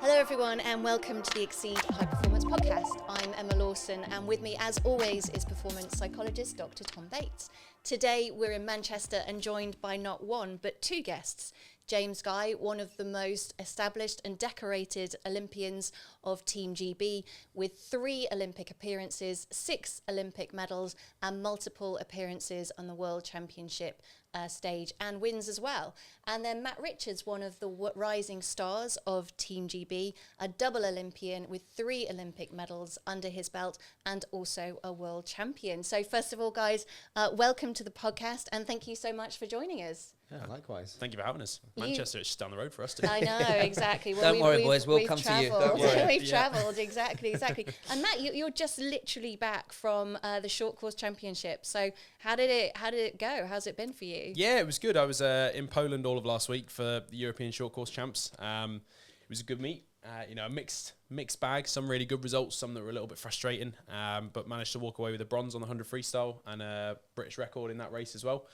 Hello everyone and welcome to the Exceed High Performance podcast. I'm Emma Lawson and with me as always is performance psychologist Dr. Tom Bates. Today we're in Manchester and joined by not one but two guests. James Guy, one of the most established and decorated Olympians of Team GB with 3 Olympic appearances, 6 Olympic medals and multiple appearances on the World Championship stage and wins as well. And then Matt Richards, one of the rising stars of Team GB, a double Olympian with 3 Olympic medals under his belt and also a world champion. So first of all, guys, welcome to the podcast and thank you so much for joining us. Yeah, likewise. Thank you for having us. Manchester, it's just down the road for us too. I know, exactly. Well, Don't worry, boys, we'll come to you. Don't worry. We've travelled, exactly. And Matt, you're just literally back from the short course championship. So how did it go? How's it been for you? Yeah, it was good. I was in Poland all of last week for the European short course champs. It was a good meet. A mixed bag. Some really good results, some that were a little bit frustrating. But managed to walk away with a bronze on the 100 freestyle and a British record in that race as well.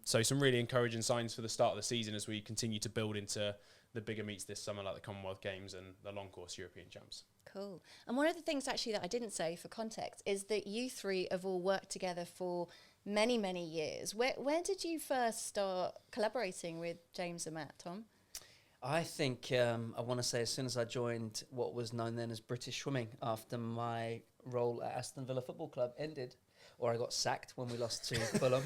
So some really encouraging signs for the start of the season as we continue to build into the bigger meets this summer, like the Commonwealth Games and the long course European champs. Cool. And one of the things actually that I didn't say for context is that you three have all worked together for many, many years. Where did you first start collaborating with James and Matt, Tom? I think I want to say as soon as I joined what was known then as British Swimming after my role at Aston Villa Football Club ended. Or I got sacked when we lost to Fulham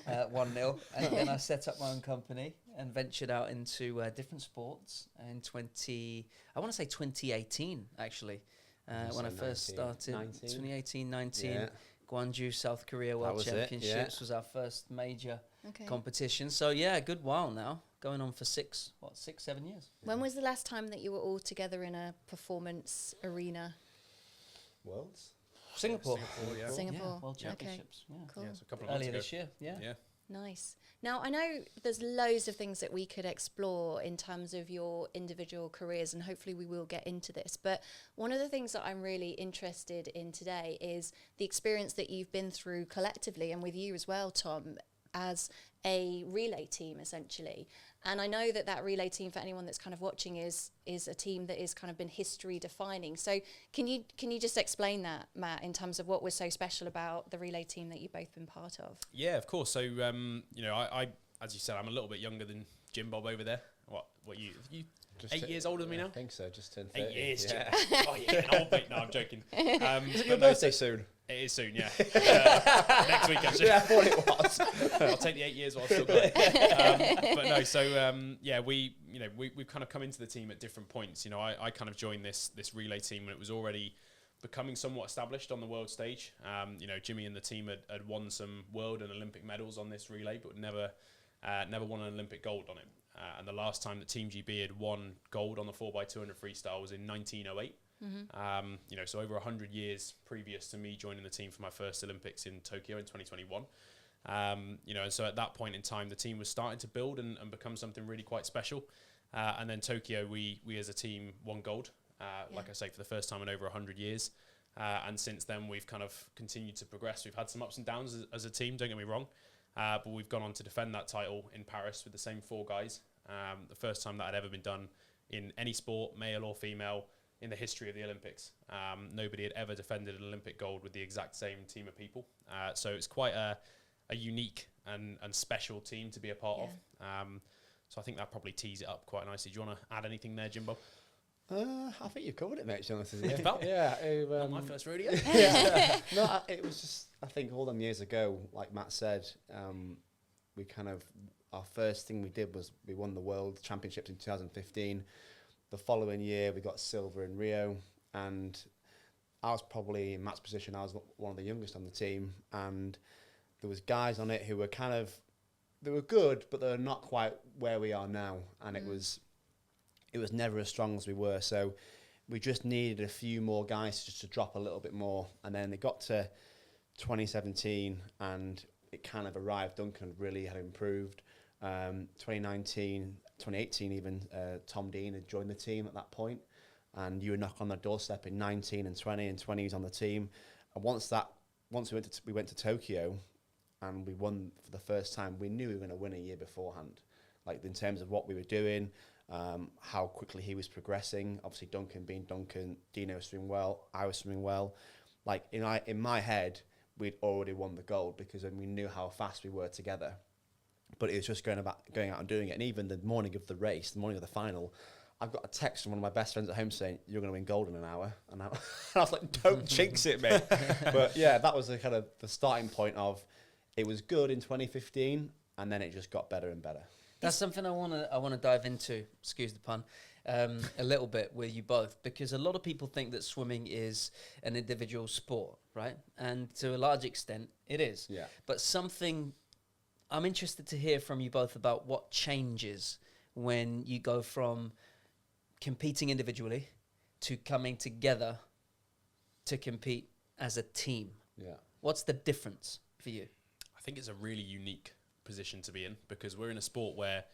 1-0. And then I set up my own company and ventured out into different sports in 2018, actually. When I first started, 2018-19, yeah. Gwangju, South Korea World Championships was our first major competition. So, yeah, a good while now, going on for 7 years. When was the last time that you were all together in a performance arena? Worlds? Singapore, yeah. Singapore. Yeah, World Championships. Okay. Yeah. Cool. Yeah, so a couple of months Earlier ago. this year, yeah. Nice. Now, I know there's loads of things that we could explore in terms of your individual careers, and hopefully we will get into this. But one of the things that I'm really interested in today is the experience that you've been through collectively, and with you as well, Tom, as a relay team, essentially. And I know that relay team, for anyone that's kind of watching, is a team that is kind of been history defining. So can you just explain that, Matt, in terms of what was so special about the relay team that you've both been part of? Yeah, of course. So, I as you said, I'm a little bit younger than Jim Bob over there. What you just 8 years older than me now? I think so, just turned 30. 8 years, yeah. Oh, yeah, an old mate. No, I'm joking. Is it your birthday soon? It is soon, yeah. Next week, actually. Yeah, I thought it was. I'll take the 8 years while I've still got it. But no, so we've kind of come into the team at different points. I kind of joined this relay team when it was already becoming somewhat established on the world stage. Jimmy and the team had won some world and Olympic medals on this relay, but never won an Olympic gold on it. And the last time that Team GB had won gold on the 4x200 freestyle was in 1908. Mm-hmm. So over 100 years previous to me joining the team for my first Olympics in Tokyo in 2021. And so at that point in time, the team was starting to build and become something really quite special. And then Tokyo, we as a team won gold, like I say, for the first time in over 100 years. And since then, we've kind of continued to progress. We've had some ups and downs as a team, don't get me wrong. But we've gone on to defend that title in Paris with the same 4 guys. The first time that had ever been done in any sport, male or female, in the history of the Olympics. Nobody had ever defended an Olympic gold with the exact same team of people. So it's quite a unique and special team to be a part of. So I think that probably tees it up quite nicely. Do you want to add anything there, Jimbo? I think you've covered it, mate, Jonathan. Not my first rodeo. No, it was just, I think all them years ago, like Matt said, our first thing we did was we won the World Championships in 2015. The following year, we got silver in Rio, and I was probably in Matt's position. I was one of the youngest on the team, and there was guys on it who were they were good, but they were not quite where we are now, and it was never as strong as we were. So we just needed a few more guys just to drop a little bit more, and then it got to 2017, and it kind of arrived. Duncan really had improved. 2019, 2018 even, Tom Dean had joined the team at that point, and you would knock on the doorstep in 19 and 20, and 20 was on the team. And once we went to Tokyo, and we won for the first time, we knew we were going to win a year beforehand. like in terms of what we were doing, how quickly he was progressing. Obviously, Duncan being Duncan, Dino was swimming well, I was swimming well. Like in my head, we'd already won the gold because then we knew how fast we were together. But it was just going out and doing it. And even the morning of the race, the morning of the final, I've got a text from one of my best friends at home saying, "You're going to win gold in an hour." And I was like, "Don't jinx it, mate." But yeah, that was the kind of the starting point of, it was good in 2015, and then it just got better and better. That's something I wanna dive into, excuse the pun, a little bit with you both, because a lot of people think that swimming is an individual sport, right? And to a large extent, it is. Yeah. But I'm interested to hear from you both about what changes when you go from competing individually to coming together to compete as a team. Yeah. What's the difference for you? I think it's a really unique position to be in, because we're in a sport where,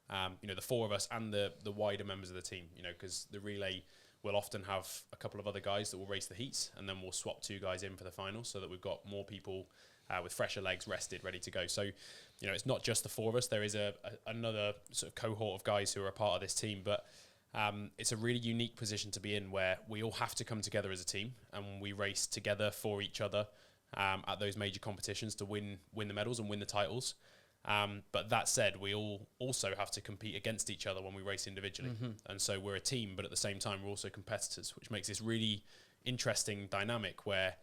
the four of us and the wider members of the team, because the relay will often have a couple of other guys that will race the heats, and then we'll swap 2 guys in for the final so that we've got more people with fresher legs, rested, ready to go. So, it's not just the 4 of us. There is another sort of cohort of guys who are a part of this team, but it's a really unique position to be in, where we all have to come together as a team and we race together for each other at those major competitions to win the medals and win the titles. But that said, we all also have to compete against each other when we race individually. Mm-hmm. And so we're a team, but at the same time, we're also competitors, which makes this really interesting dynamic where,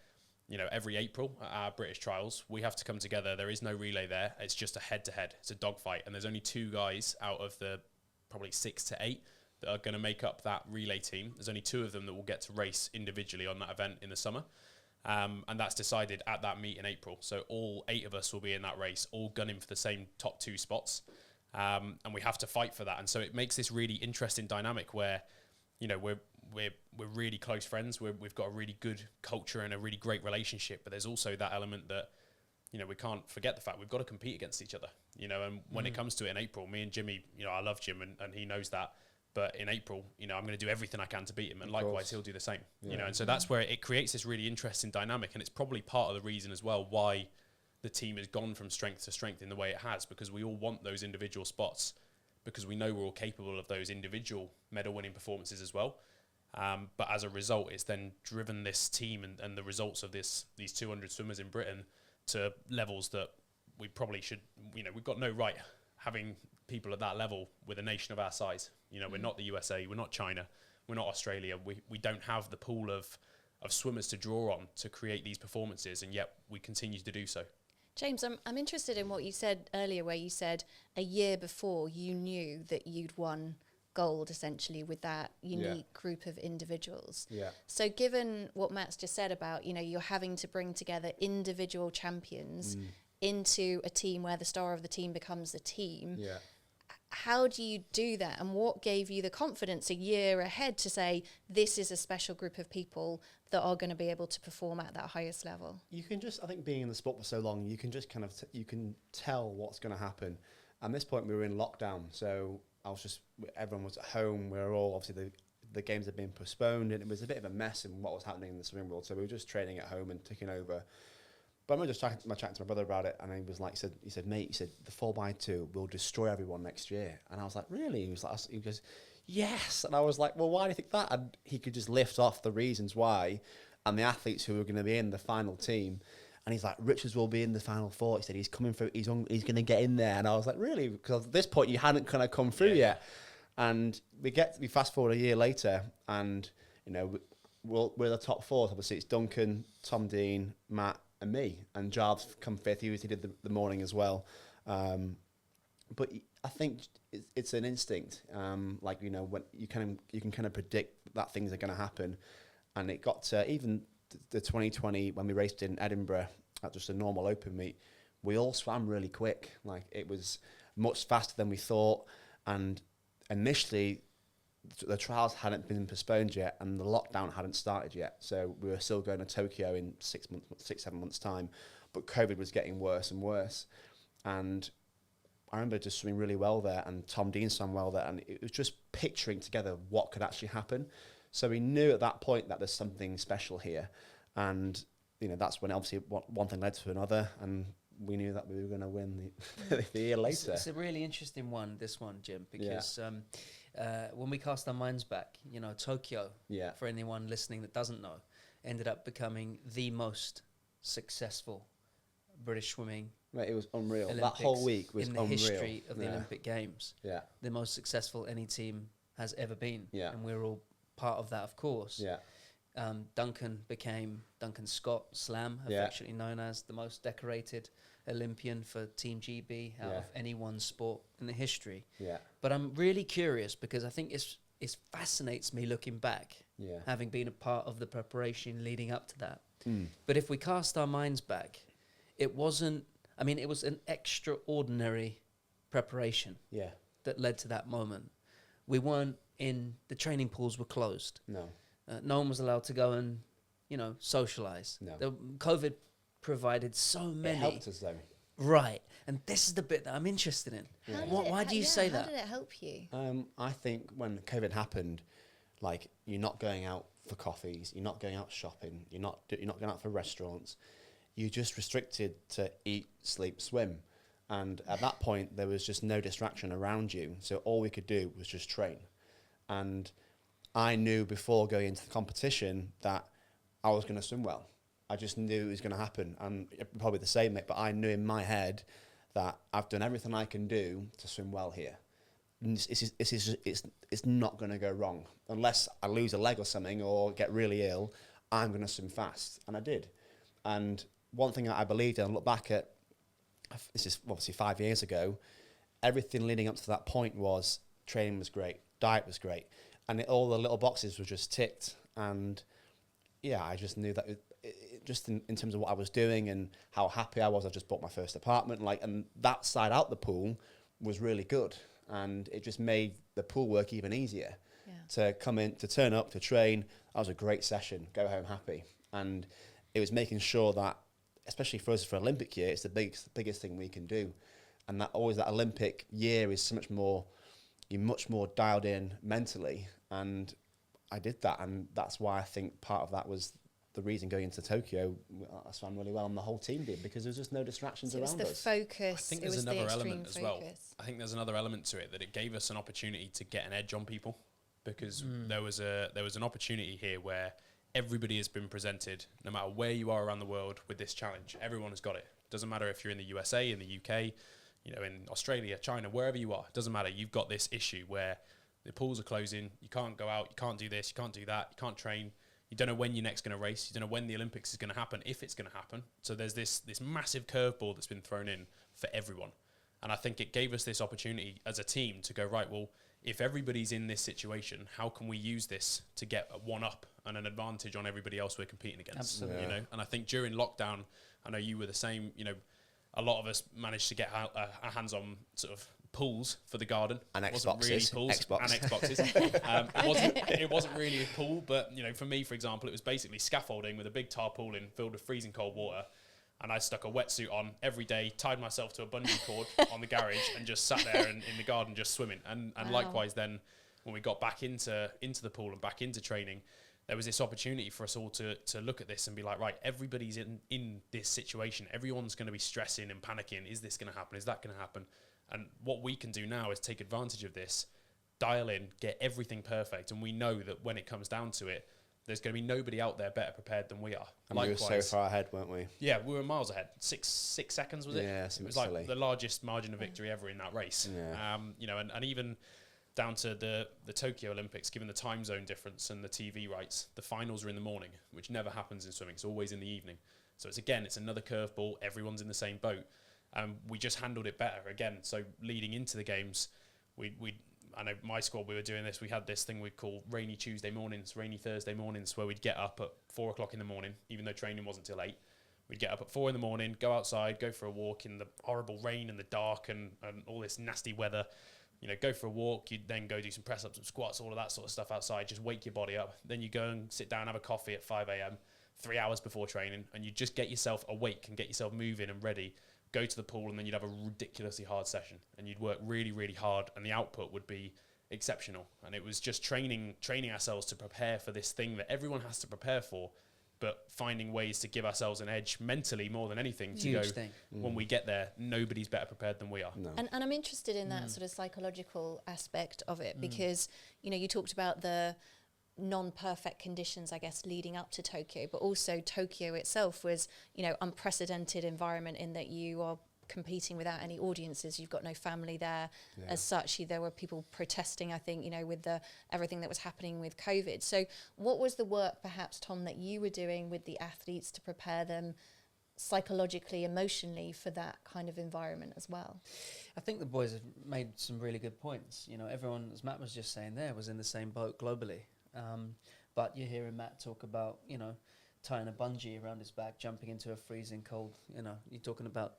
every April at our British trials, we have to come together. There is no relay there. It's just a head-to-head. It's a dogfight. And there's only 2 guys out of the probably 6 to 8 that are going to make up that relay team. There's only 2 of them that will get to race individually on that event in the summer. And that's decided at that meet in April. So all 8 of us will be in that race, all gunning for the same top 2 spots. And we have to fight for that. And so it makes this really interesting dynamic where, we're really close friends. We've got a really good culture and a really great relationship. But there's also that element that, we can't forget the fact we've got to compete against each other. And when it comes to it in April, me and Jimmy, I love Jim and he knows that. But in April, I'm going to do everything I can to beat him. And likewise, he'll do the same. Yeah. And so that's where it creates this really interesting dynamic. And it's probably part of the reason as well why the team has gone from strength to strength in the way it has, because we all want those individual spots, because we know we're all capable of those individual medal-winning performances as well. But as a result, it's then driven this team and the results of these 200 swimmers in Britain to levels that we probably should, we've got no right having people at that level with a nation of our size. We're not the USA, we're not China, we're not Australia. We don't have the pool of swimmers to draw on to create these performances, and yet we continue to do so. James, I'm interested in what you said earlier, where you said a year before you knew that you'd won gold essentially with that unique group of individuals. Yeah. So given what Matt's just said about, you're having to bring together individual champions into a team where the star of the team becomes the team. Yeah. How do you do that? And what gave you the confidence a year ahead to say, this is a special group of people that are going to be able to perform at that highest level? You can just, I think being in the sport for so long, you can just kind of, you can tell what's going to happen. At this point, we were in lockdown. So everyone was at home. We were all, obviously the games had been postponed, and it was a bit of a mess in what was happening in the swimming world. So we were just training at home and ticking over. But I remember just chatting to my brother about it, and he was like, he said, mate, the 4x2 will destroy everyone next year. And I was like, really? He goes, yes. And I was like, well, why do you think that? And he could just lift off the reasons why, and the athletes who were going to be in the final team. And he's like, Richards will be in the final 4. He said he's coming through. He's going to get in there. And I was like, really? Because at this point you hadn't kind of come through yet. And we fast forward a year later, and we're the top 4. Obviously, it's Duncan, Tom Dean, Matt, and me. And Jarvis come 5th. He did the morning as well. But I think it's an instinct. When you can kind of predict that things are going to happen. And it got to even the 2020 when we raced in Edinburgh at just a normal open meet. We all swam really quick. Like, it was much faster than we thought. And initially, the trials hadn't been postponed yet, and the lockdown hadn't started yet. So we were still going to Tokyo in 7 months' time. But COVID was getting worse and worse. And I remember just swimming really well there, and Tom Dean swam well there. And it was just picturing together what could actually happen. So we knew at that point that there's something special here. And, that's when obviously one thing led to another. And we knew that we were going to win the year later. It's a really interesting one, this one, Jim, because when we cast our minds back, you know, Tokyo, for anyone listening that doesn't know, ended up becoming the most successful British swimming. Right, it was unreal. Olympics that whole week was in the unreal. history of the Olympic Games. Yeah. The most successful any team has ever been. Yeah. And we're all part of that, of course. Yeah. Duncan became Duncan Scott, Slam, affectionately known as the most decorated Olympian for Team GB out of any one sport in the history. Yeah. But I'm really curious because I think it fascinates me looking back, having been a part of the preparation leading up to that. But if we cast our minds back, it was an extraordinary preparation that led to that moment. We weren't the training pools were closed. No. No one was allowed to go and, socialise. No. COVID provided so many. It helped us though. Right. And this is the bit that I'm interested in. Why do you say that? How did it help you? I think when COVID happened, like, you're not going out for coffees, you're not going out shopping, you're not going out for restaurants. You're just restricted to eat, sleep, swim. And at that point, there was just no distraction around you. So all we could do was just train. And I knew before going into the competition that I was going to swim well. I just knew it was going to happen. And probably the same, mate, but I knew in my head that I've done everything I can do to swim well here. And it's not going to go wrong. Unless I lose a leg or something or get really ill, I'm going to swim fast. And I did. And one thing that I believed in, I look back at, this is obviously 5 years ago, everything leading up to that point was training was great, diet was great, and all the little boxes were just ticked. And I just knew that just in terms of what I was doing and how happy I was, I just bought my first apartment, and that side out the pool was really good, and it just made the pool work even easier. To come in, to turn up, to train. That was a great session, go home happy. And it was making sure that, especially for us for Olympic year, it's the biggest thing we can do. And that Olympic year is you're much more dialed in mentally. And I did that. And that's why I think part of that was the reason going into Tokyo, I swam really well, and the whole team did, because there was just no distractions around us. It was the focus. I think there's another element as well. Focus. I think there's another element to it, that it gave us an opportunity to get an edge on people, because there was an opportunity here where everybody has been presented, no matter where you are around the world, with this challenge. Everyone has got it. Doesn't matter if you're in the USA, in the UK, in Australia, China, wherever you are. Doesn't matter. You've got this issue where the pools are closing. You can't go out. You can't do this. You can't do that. You can't train. You don't know when you're next going to race. You don't know when the Olympics is going to happen, if it's going to happen. So there's this massive curveball that's been thrown in for everyone. And I think it gave us this opportunity as a team to go, right, well, if everybody's in this situation, how can we use this to get a one-up and an advantage on everybody else we're competing against? Absolutely. And I think during lockdown, I know you were the same, a lot of us managed to get our hands on sort of pools for the garden. And Xboxes. Really Xbox. And Xboxes. It wasn't really a pool, but, for me, for example, it was basically scaffolding with a big tarpaulin filled with freezing cold water. And I stuck a wetsuit on every day, tied myself to a bungee cord on the garage, and just sat there in the garden just swimming. And likewise then, when we got back into the pool and back into training, there was this opportunity for us all to look at this and be like, right, everybody's in this situation. Everyone's going to be stressing and panicking. Is this going to happen? Is that going to happen? And what we can do now is take advantage of this, dial in, get everything perfect. And we know that when it comes down to it, there's going to be nobody out there better prepared than we are. And we were so far ahead, weren't we? Yeah, we were miles ahead. Six seconds, was it? Yeah, it was like the largest margin of victory ever in that race. Yeah. And even down to the Tokyo Olympics, given the time zone difference and the TV rights, the finals are in the morning, which never happens in swimming. It's always in the evening. So it's another curveball. Everyone's in the same boat. We just handled it better again. So leading into the games, I know my squad, we were doing this. We had this thing we'd call rainy Tuesday mornings, rainy Thursday mornings, where we'd get up at 4 o'clock in the morning, even though training wasn't till 8. We'd get up at 4 in the morning, go outside, go for a walk in the horrible rain and the dark and all this nasty weather. Go for a walk. You'd then go do some press ups, some squats, all of that sort of stuff outside. Just wake your body up. Then you go and sit down, have a coffee at 5 a.m., 3 hours before training, and you just get yourself awake and get yourself moving and ready. Go to the pool, and then you'd have a ridiculously hard session, and you'd work really, really hard, and the output would be exceptional. And it was just training ourselves to prepare for this thing that everyone has to prepare for but finding ways to give ourselves an edge mentally more than anything to Huge go, thing. when we get there, nobody's better prepared than we are. No. And I'm interested in that sort of psychological aspect of it because, you know, you talked about the non-perfect conditions, I guess, leading up to Tokyo, but also Tokyo itself was, you know, unprecedented environment in that you are competing without any audiences. You've got no family there as such. There were people protesting, I think, you know, with the everything that was happening with COVID. So what was the work, perhaps, Tom, that you were doing with the athletes to prepare them psychologically, emotionally for that kind of environment as well? I think the boys have made some really good points. You know, everyone, as Matt was just saying there, was in the same boat globally. But you're hearing Matt talk about, you know, tying a bungee around his back, jumping into a freezing cold. You know, you're talking about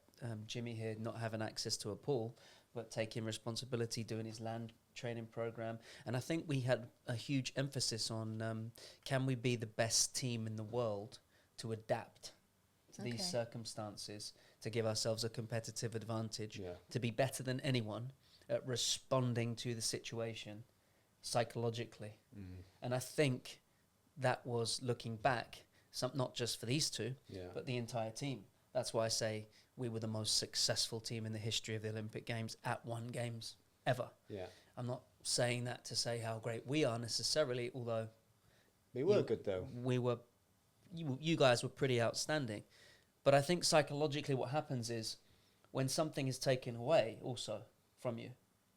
Jimmy here not having access to a pool, but taking responsibility, doing his land training program. And I think we had a huge emphasis on can we be the best team in the world to adapt to these circumstances, to give ourselves a competitive advantage, to be better than anyone at responding to the situation psychologically. And I think that was, looking back, not just for these two, but the entire team. That's why I say we were the most successful team in the history of the Olympic Games at one Games ever. I'm not saying that to say how great we are necessarily, although We were good though. we were, you guys were pretty outstanding. But I think psychologically what happens is when something is taken away also from you,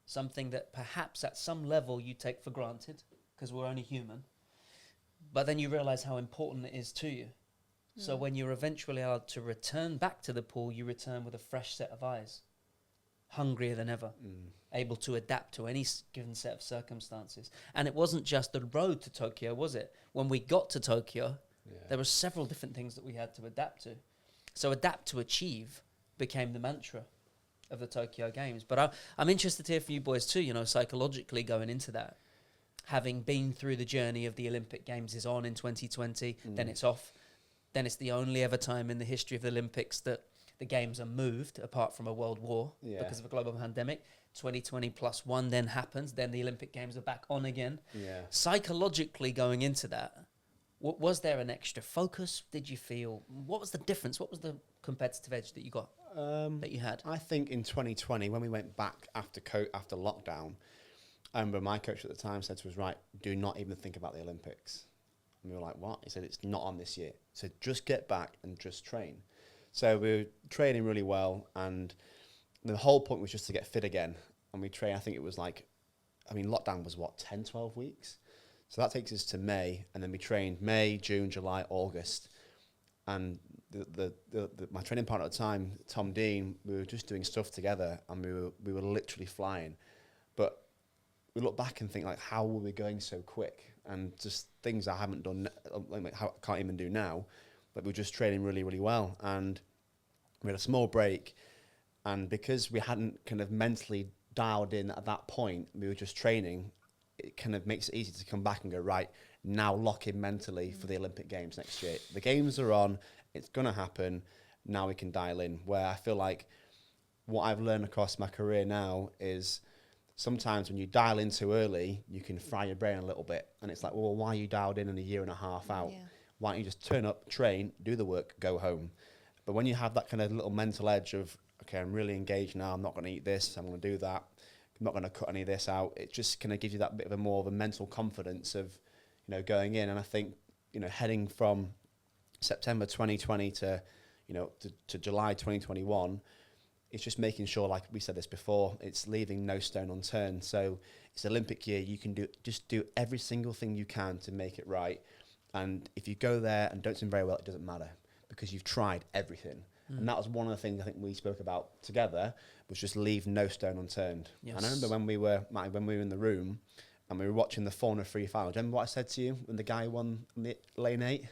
something that perhaps at some level you take for granted because we're only human, but then you realize how important it is to you. So when you're eventually allowed to return back to the pool, you return with a fresh set of eyes, hungrier than ever, able to adapt to any given set of circumstances. And it wasn't just the road to Tokyo, was it? When we got to Tokyo, there were several different things that we had to adapt to. So adapt to achieve became the mantra of the Tokyo Games. But I'm interested to hear from you boys too, you know, psychologically going into that. Having been through the journey of the Olympic Games is on in 2020, then it's off. Then it's the only ever time in the history of the Olympics that the Games are moved, apart from a world war, because of a global pandemic. 2020+1 then happens, then the Olympic Games are back on again. Psychologically going into that, was there an extra focus? Did you feel, what was the difference? What was the competitive edge that you got, that you had? I think in 2020, when we went back after lockdown, I remember my coach at the time said to us, right, do not even think about the Olympics. And we were like, what? He said, it's not on this year. He said, just get back and just train. So we were training really well, and the whole point was just to get fit again. And we trained, I think it was like, I mean, lockdown was what, 10, 12 weeks? So that takes us to May, and then we trained May, June, July, August. And my training partner at the time, Tom Dean, we were just doing stuff together, and we were literally flying. But we look back and think, like, how were we going so quick? And just things I haven't done, like, I can't even do now. But we were just training really, really well. And we had a small break. And because we hadn't kind of mentally dialed in at that point, we were just training, it kind of makes it easy to come back and go, right, now lock in mentally for the Olympic Games next year. The Games are on, it's going to happen, now we can dial in. Where I feel like what I've learned across my career now is sometimes when you dial in too early, you can fry your brain a little bit. And it's like, well, why are you dialed in a year and a half out? Why don't you just turn up, train, do the work, go home? But when you have that kind of little mental edge of, okay, I'm really engaged now, I'm not going to eat this, I'm going to do that, I'm not going to cut any of this out, it just kind of gives you that bit of a more of a mental confidence of, you know, going in. And I think, you know, heading from September 2020 to, you know, to July 2021, it's just making sure, like we said this before, it's leaving no stone unturned. So it's Olympic year, you can just do every single thing you can to make it right. And if you go there and don't swim very well, it doesn't matter because you've tried everything. And that was one of the things I think we spoke about together, was just leave no stone unturned. And I remember when we were in the room and we were watching the 400 free final. Do you remember what I said to you when the guy won the lane 8?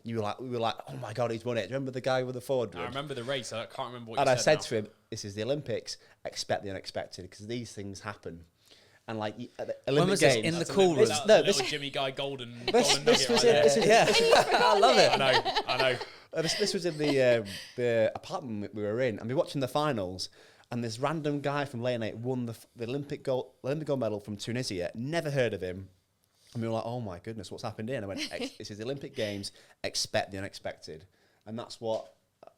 We were like, oh my God, he's won it. Do you remember the guy with the 400? I remember the race. I can't remember what you said. And I said now. to him, this is the Olympics. Expect the unexpected because these things happen. And like at the Olympic Games, in the cool room? Little Jimmy Guy golden nugget right Yeah, there. I love it. I know. This was in the apartment we were in, and we were watching the finals, and this random guy from lane 8 won the Olympic gold medal from Tunisia. Never heard of him. And we were like, oh my goodness, what's happened here? And I went, this is the Olympic Games, expect the unexpected. And that's what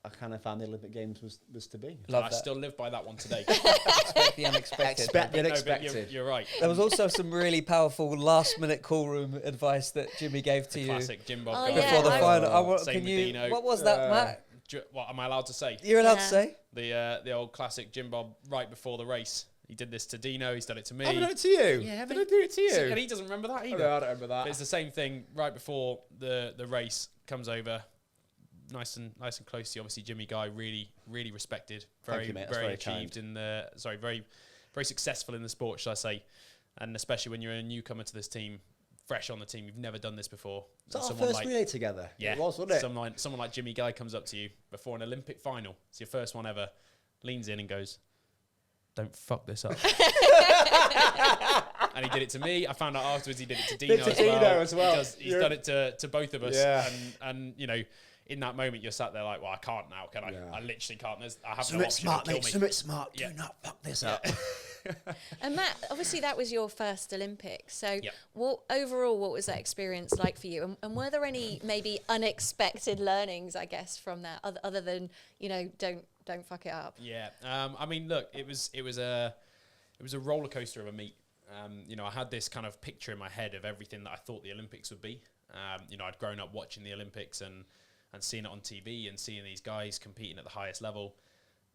I kind of found the Olympic Games was to be. I still live by that one today. Expect the unexpected. Expect the No, but unexpected. you're right. There was also some really powerful last-minute call room advice that Jimmy gave to you Classic Jim Bob Oh, guy. yeah, before the I- final. Same Can with you? Dino. What was that, Matt? What am I allowed to say? You're allowed to Yeah. say. The old classic Jim Bob right before the race. He did this to Dino. He's done it to me. I've done it to you. Yeah, Did I do it to you? And he doesn't remember that either. No, I don't remember that. But it's the same thing right before the race comes over. Nice and close to you. Obviously, Jimmy Guy really respected. Thank you, mate. That's very very achieved kind. very successful in the sport, should I say? And especially when you're a newcomer to this team, fresh on the team, you've never done this before. Is that And our someone first like- relay together? Yeah, It was, wasn't it? Someone like Jimmy Guy comes up to you before an Olympic final. It's your first one ever. Leans in and goes, "Don't fuck this up." And he did it to me. I found out afterwards he did it to Dino, Did to Dino as well. He's done it to both of us. Yeah. And you know, in that moment you're sat there like, well, I can't now, can I? Yeah. I literally can't. I have no Something option. smart, It'll mate. kill me. Something smart. Yeah. Do not fuck this up. And Matt, obviously that was your first Olympics. So Yep. what was that experience like for you? And were there any maybe unexpected learnings, I guess, from that, other than, don't fuck it up? Yeah. I mean, look, it was a roller coaster of a meet. I had this kind of picture in my head of everything that I thought the Olympics would be. I'd grown up watching the Olympics and seeing it on TV and seeing these guys competing at the highest level.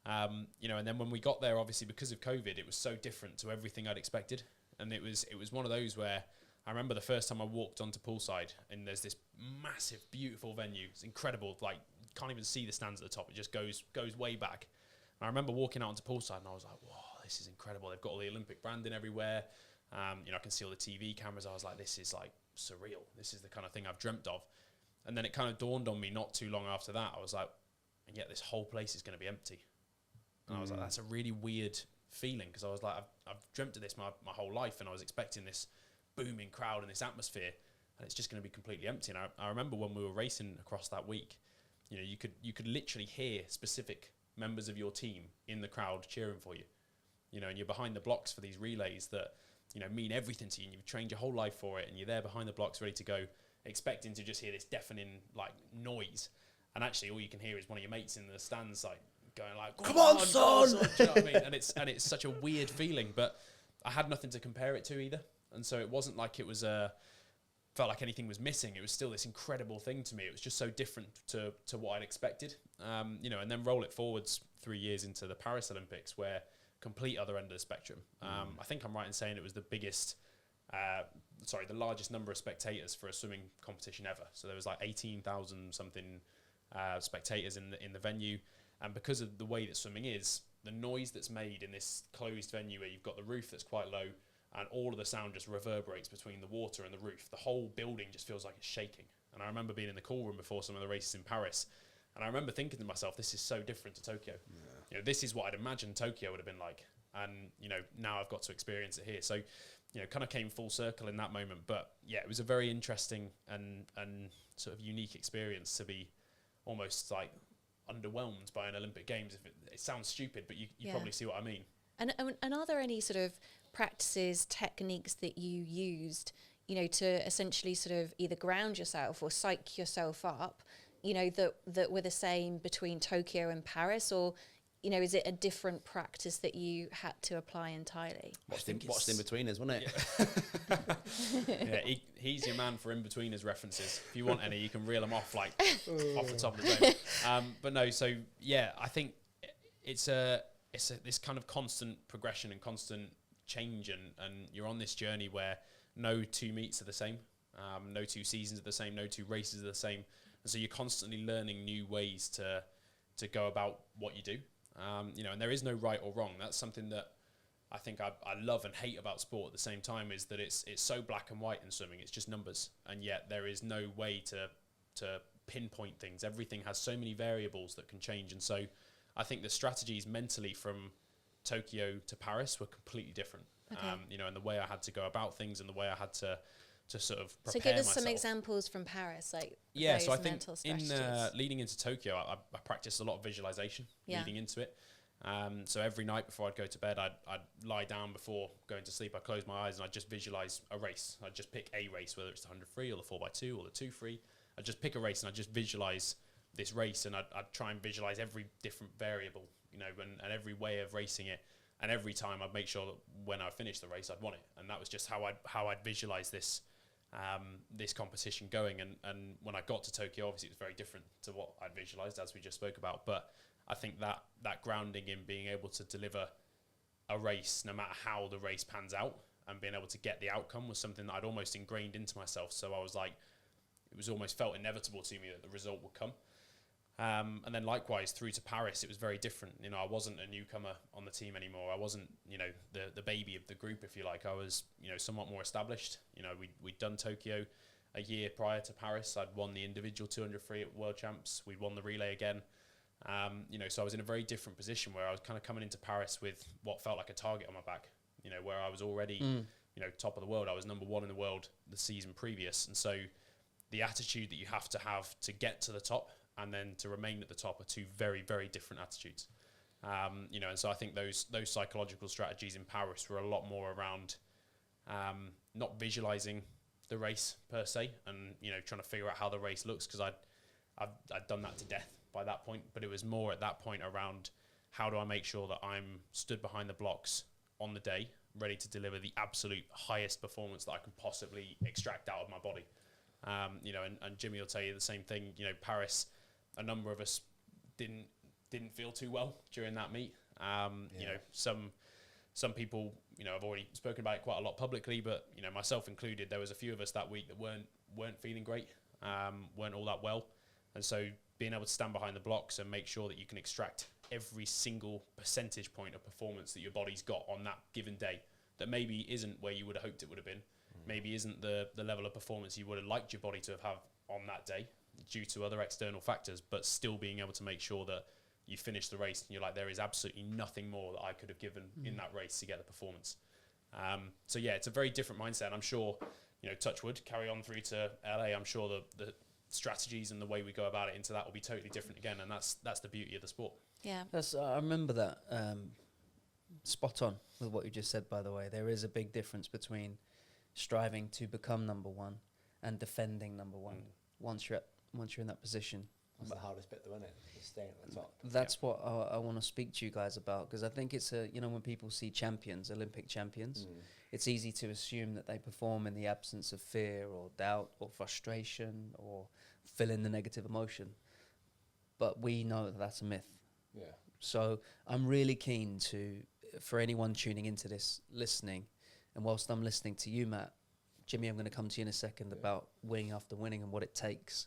And then when we got there, obviously because of COVID, it was so different to everything I'd expected. And it was one of those where I remember the first time I walked onto poolside and there's this massive, beautiful venue. It's incredible. Like, you can't even see the stands at the top. It just goes way back. And I remember walking out onto poolside and I was like, whoa, this is incredible. They've got all the Olympic branding everywhere. I can see all the TV cameras. I was like, this is like surreal. This is the kind of thing I've dreamt of. And then it kind of dawned on me not too long after that. I was like, and yet this whole place is going to be empty. And I was like, that's a really weird feeling, because I was like, I've dreamt of this my whole life, and I was expecting this booming crowd and this atmosphere, and it's just going to be completely empty. And I remember when we were racing across that week, you could literally hear specific members of your team in the crowd cheering for you. And you're behind the blocks for these relays that, mean everything to you, and you've trained your whole life for it, and you're there behind the blocks ready to go, expecting to just hear this deafening like noise, and actually all you can hear is one of your mates in the stands like going like, "Come on, son!" Do you know what I mean? And it's such a weird feeling, but I had nothing to compare it to either, and so it wasn't like it was felt like anything was missing. It was still this incredible thing to me. It was just so different to what I'd expected. And then roll it forwards 3 years into the Paris Olympics, where complete other end of the spectrum. I think I'm right in saying it was the largest number of spectators for a swimming competition ever. So there was like 18,000 something spectators in the venue. And because of the way that swimming is, the noise that's made in this closed venue where you've got the roof that's quite low and all of the sound just reverberates between the water and the roof, the whole building just feels like it's shaking. And I remember being in the call room before some of the races in Paris, and I remember thinking to myself, this is so different to Tokyo. Yeah. This is what I'd imagined Tokyo would have been like. And, now I've got to experience it here. So, kind of came full circle in that moment. But yeah, it was a very interesting and sort of unique experience to be almost like underwhelmed by an Olympic Games. If it sounds stupid, but you probably see what I mean. And are there any sort of practices, techniques that you used, to essentially sort of either ground yourself or psych yourself up, that were the same between Tokyo and Paris, or, is it a different practice that you had to apply entirely? Watched in between us, wasn't it? Yeah, he's your man for in-betweeners references. If you want any, you can reel them off off the top of the dome. But no, so yeah, I think it's this kind of constant progression and constant change, and you're on this journey where no two meets are the same, no two seasons are the same, no two races are the same, and so you're constantly learning new ways to go about what you do. And there is no right or wrong. That's something that I think I love and hate about sport at the same time, is that it's so black and white in swimming. It's just numbers, and yet there is no way to pinpoint things. Everything has so many variables that can change, and so I think the strategies mentally from Tokyo to Paris were completely different. Okay. And the way I had to go about things and the way I had to sort of prepare So give us myself. some examples from Paris, like Yeah, those so I think mental in strategies. leading into Tokyo, I practiced a lot of visualization leading into it. So every night before I'd go to bed, I'd lie down before going to sleep. I'd close my eyes and I'd just visualize a race. I'd just pick a race, whether it's the 100 free or the 4x2 or the 2 free. I'd just pick a race and I'd just visualize this race, and I'd try and visualize every different variable, you know, and every way of racing it. And every time I'd make sure that when I finished the race, I'd won it. And that was just how I'd visualize this this competition going. And when I got to Tokyo, obviously it was very different to what I'd visualized, as we just spoke about. But I think that grounding in being able to deliver a race, no matter how the race pans out, and being able to get the outcome was something that I'd almost ingrained into myself. So I was like, it was almost felt inevitable to me that the result would come. And then likewise through to Paris, it was very different. You know, I wasn't a newcomer on the team anymore. I wasn't, you know, the baby of the group, if you like. I was, you know, somewhat more established. You know, we'd done Tokyo a year prior to Paris. I'd won the individual 200 free at World Champs. We'd won the relay again. You know, so I was in a very different position where I was kind of coming into Paris with what felt like a target on my back, you know, where I was already, you know, top of the world. I was number 1 in the world the season previous. And so the attitude that you have to get to the top and then to remain at the top are two very, very different attitudes. You know, and so I think those psychological strategies in Paris were a lot more around not visualizing the race per se and, you know, trying to figure out how the race looks, because I'd done that to death by that point, but it was more at that point around how do I make sure that I'm stood behind the blocks on the day, ready to deliver the absolute highest performance that I can possibly extract out of my body. You know, and Jimmy will tell you the same thing. You know, Paris, a number of us didn't feel too well during that meet. You know, some people, you know, I've already spoken about it quite a lot publicly, but, you know, myself included, there was a few of us that week that weren't feeling great, weren't all that well. And so being able to stand behind the blocks and make sure that you can extract every single percentage point of performance that your body's got on that given day, that maybe isn't where you would have hoped it would have been, maybe isn't the level of performance you would have liked your body to have on that day due to other external factors, but still being able to make sure that you finish the race and you're like, there is absolutely nothing more that I could have given in that race to get the performance. So yeah, it's a very different mindset. I'm sure, you know, touch wood, carry on through to LA. I'm sure the strategies and the way we go about it into that will be totally different again, and that's the beauty of the sport. Yeah. I remember that. Spot on with what you just said, by the way. There is a big difference between striving to become number 1 and defending number 1 once you're in that position. That's the hardest bit, though, isn't it? Just staying at the top. That's what I want to speak to you guys about, because I think it's you know, when people see champions, Olympic champions, it's easy to assume that they perform in the absence of fear or doubt or frustration or fill in the negative emotion. But we know that that's a myth. Yeah. So I'm really keen for anyone tuning into this, listening, and whilst I'm listening to you, Matt, Jimmy, I'm going to come to you in a second about winning after winning and what it takes.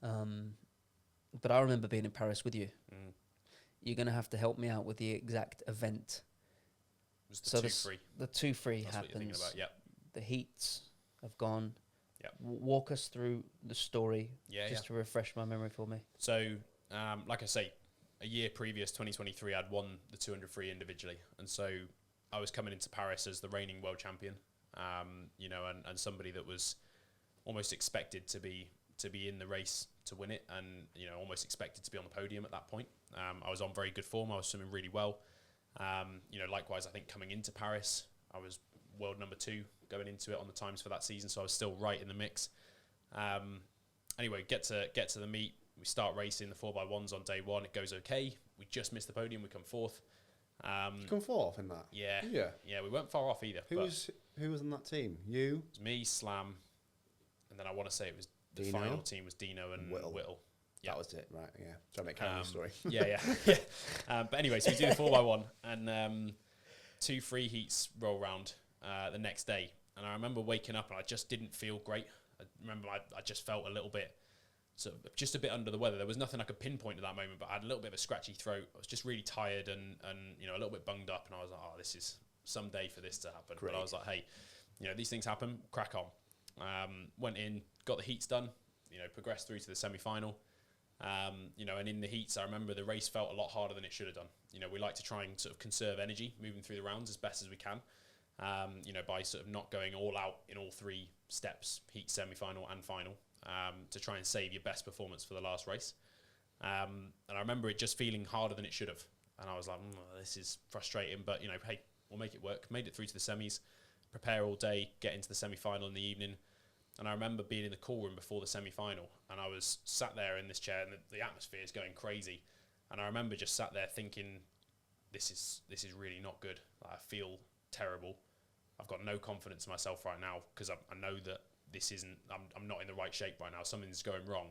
But I remember being in Paris with you. You're going to have to help me out with the exact event. It was the 2 free. The 2 free That's happens. what you're thinking about, yep. The heats have gone. Yep. Walk us through the story, just to refresh my memory for me. So, like I say, a year previous, 2023, I'd won the 200 free individually. And so I was coming into Paris as the reigning world champion, you know, and somebody that was almost expected to be in the race to win it, and, you know, almost expected to be on the podium at that point. I was on very good form. I was swimming really well. You know, likewise, I think coming into Paris, I was world number 2 going into it on the times for that season, so I was still right in the mix. Anyway, get to the meet. We start racing the 4x1s on day 1. It goes okay. We just missed the podium. We come 4th. You come 4th in that? Yeah. Yeah. Yeah, we weren't far off either. Who was on that team? You? It was me, Slam, and then I want to say it was the Dino? final team was Dino and Whittle. Yeah. That was it, right, yeah. Trying to make carry the story. Yeah. But anyway, so we do the 4x1, and 2 free heats roll round the next day. And I remember waking up and I just didn't feel great. I remember I just felt a little bit, sort of just a bit under the weather. There was nothing I could pinpoint at that moment, but I had a little bit of a scratchy throat. I was just really tired and you know, a little bit bunged up, and I was like, oh, this is some day for this to happen. Great. But I was like, hey, you know, these things happen, crack on. Went in, got the heats done, you know, progressed through to the semi-final. You know, and in the heats, I remember the race felt a lot harder than it should have done. You know, we like to try and sort of conserve energy moving through the rounds as best as we can, you know, by sort of not going all out in all 3 steps, heat, semi-final and final, to try and save your best performance for the last race. And I remember it just feeling harder than it should have. And I was like, this is frustrating, but, you know, hey, we'll make it work. Made it through to the semis, prepare all day, get into the semi-final in the evening. And I remember being in the call room before the semi-final, and I was sat there in this chair, and the atmosphere is going crazy. And I remember just sat there thinking, this is really not good. Like, I feel terrible. I've got no confidence in myself right now, because I know that this isn't, I'm not in the right shape right now. Something's going wrong.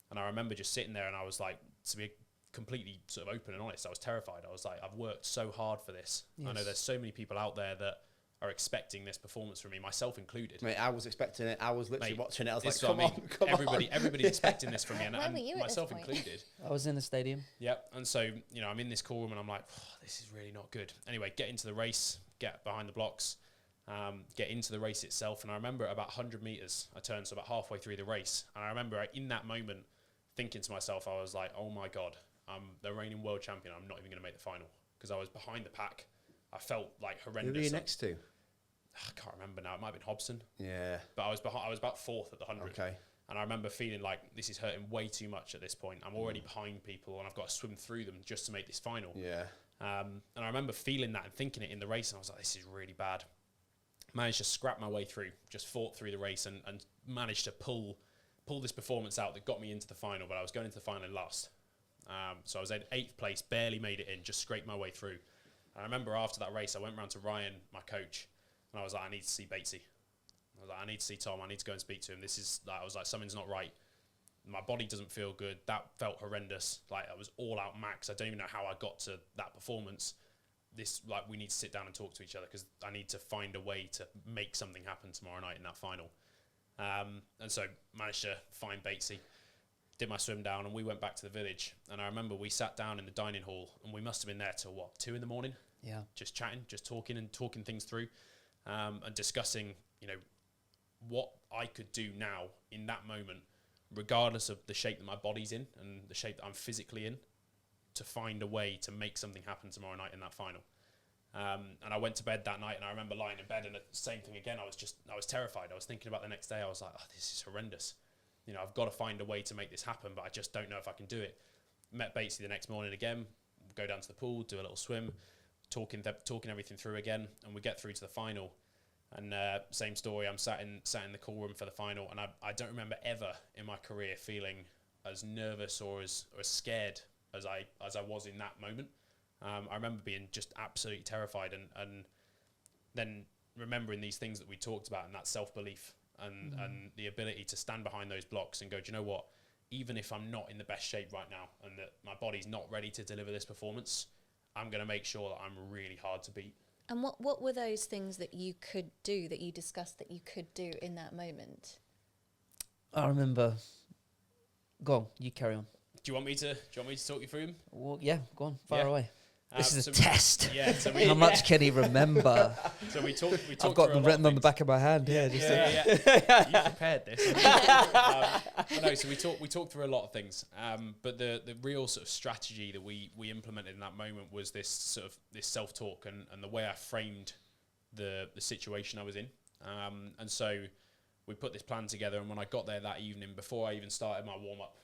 And I remember just sitting there, and I was like, to be completely sort of open and honest, I was terrified. I was like, I've worked so hard for this. Yes. I know there's so many people out there that are expecting this performance from me, myself included. Mate, I was expecting it. I was literally watching it. I was like, come everybody's expecting this from me, and myself this included. I was in the stadium. Yep. And so, you know, I'm in this call room, and I'm like, this is really not good. Anyway, get into the race, get behind the blocks, get into the race itself. And I remember at about 100 meters, I turned, so about halfway through the race. And I remember in that moment thinking to myself, I was like, oh my God, I'm the reigning world champion. I'm not even going to make the final, because I was behind the pack. I felt like horrendous. Who were you next to? I can't remember now. It might have been Hobson. Yeah. But I was about fourth at the 100. Okay. And I remember feeling like this is hurting way too much at this point. I'm already behind people, and I've got to swim through them just to make this final. Yeah. And I remember feeling that and thinking it in the race, and I was like, this is really bad. Managed to scrap my way through, just fought through the race, and managed to pull this performance out that got me into the final. But I was going into the final last. So I was in 8th place, barely made it in, just scraped my way through. And I remember after that race, I went round to Ryan, my coach, and I was like, I need to see Batesy. I was like, I need to see Tom. I need to go and speak to him. This is like, I was like, something's not right. My body doesn't feel good. That felt horrendous. Like, I was all out max. I don't even know how I got to that performance. This, like, we need to sit down and talk to each other, because I need to find a way to make something happen tomorrow night in that final. And so managed to find Batesy, did my swim down, and we went back to the village. And I remember we sat down in the dining hall, and we must have been there till 2 a.m? Yeah. Just chatting, just talking things through, and discussing, you know, what I could do now in that moment, regardless of the shape that my body's in and the shape that I'm physically in, to find a way to make something happen tomorrow night in that final. And I went to bed that night, and I remember lying in bed, and the same thing again. I was terrified. I was thinking about the next day. I was like, this is horrendous. You know, I've got to find a way to make this happen, but I just don't know if I can do it. Met Batesy the next morning again, go down to the pool, do a little swim, talking everything through again, and we get through to the final. And same story, I'm sat in the call room for the final, and I don't remember ever in my career feeling as nervous or as scared as I was in that moment. I remember being just absolutely terrified, and then remembering these things that we talked about, and that self-belief and the ability to stand behind those blocks and go, do you know what? Even if I'm not in the best shape right now, and that my body's not ready to deliver this performance, I'm going to make sure that I'm really hard to beat. And what were those things that you could do, that you discussed that you could do in that moment? I remember. Go on, you carry on. Do you want me to talk you through them? Well, yeah, go on, fire away. This is so a test. Yeah. So how much can he remember? So we talked. I've got them written on the back of my hand. Yeah. You prepared this. But no, so we talked through a lot of things. But the real sort of strategy that we implemented in that moment was this sort of this self-talk and the way I framed the situation I was in. And so we put this plan together. And when I got there that evening, before I even started my warm-up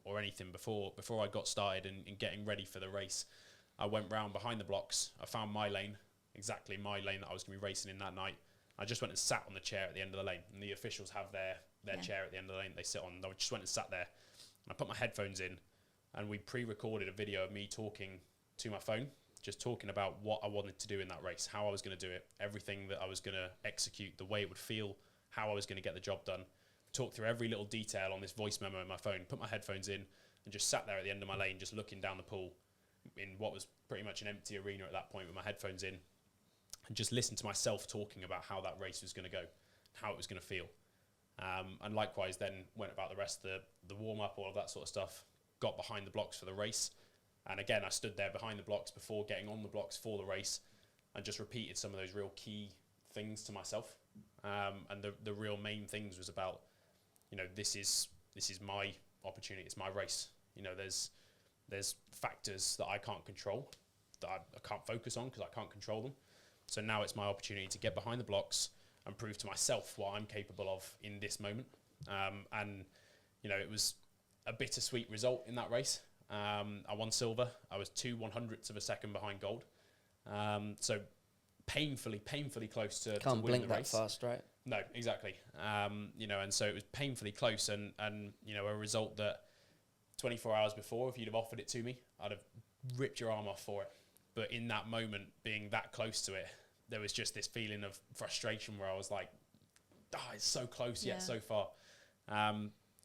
or anything, before I got started and getting ready for the race, I went round behind the blocks. I found my lane, exactly my lane that I was going to be racing in that night. I just went and sat on the chair at the end of the lane, and the officials have their chair at the end of the lane they sit on. I just went and sat there, and I put my headphones in, and we pre-recorded a video of me talking to my phone, just talking about what I wanted to do in that race, how I was going to do it, everything that I was going to execute, the way it would feel, how I was going to get the job done. Talked through every little detail on this voice memo in my phone, put my headphones in, and just sat there at the end of my lane, just looking down the pool in what was pretty much an empty arena at that point with my headphones in, and just listened to myself talking about how that race was going to go, how it was going to feel. And likewise then went about the rest of the warm-up, all of that sort of stuff, got behind the blocks for the race. And again, I stood there behind the blocks before getting on the blocks for the race, and just repeated some of those real key things to myself. And the real main things was about, you know, this is my opportunity, it's my race. You know, there's factors that I can't control, that I can't focus on because I can't control them. So now it's my opportunity to get behind the blocks and prove to myself what I'm capable of in this moment. And, you know, it was a bittersweet result in that race. I won silver. I was 2/100ths of a second behind gold. So painfully close to Can't winning blink the that race. fast, right? No, exactly. And so it was painfully close, and a result that 24 hours before, if you'd have offered it to me, I'd have ripped your arm off for it. But in that moment, being that close to it, there was just this feeling of frustration where I was like, it's so close yet so far.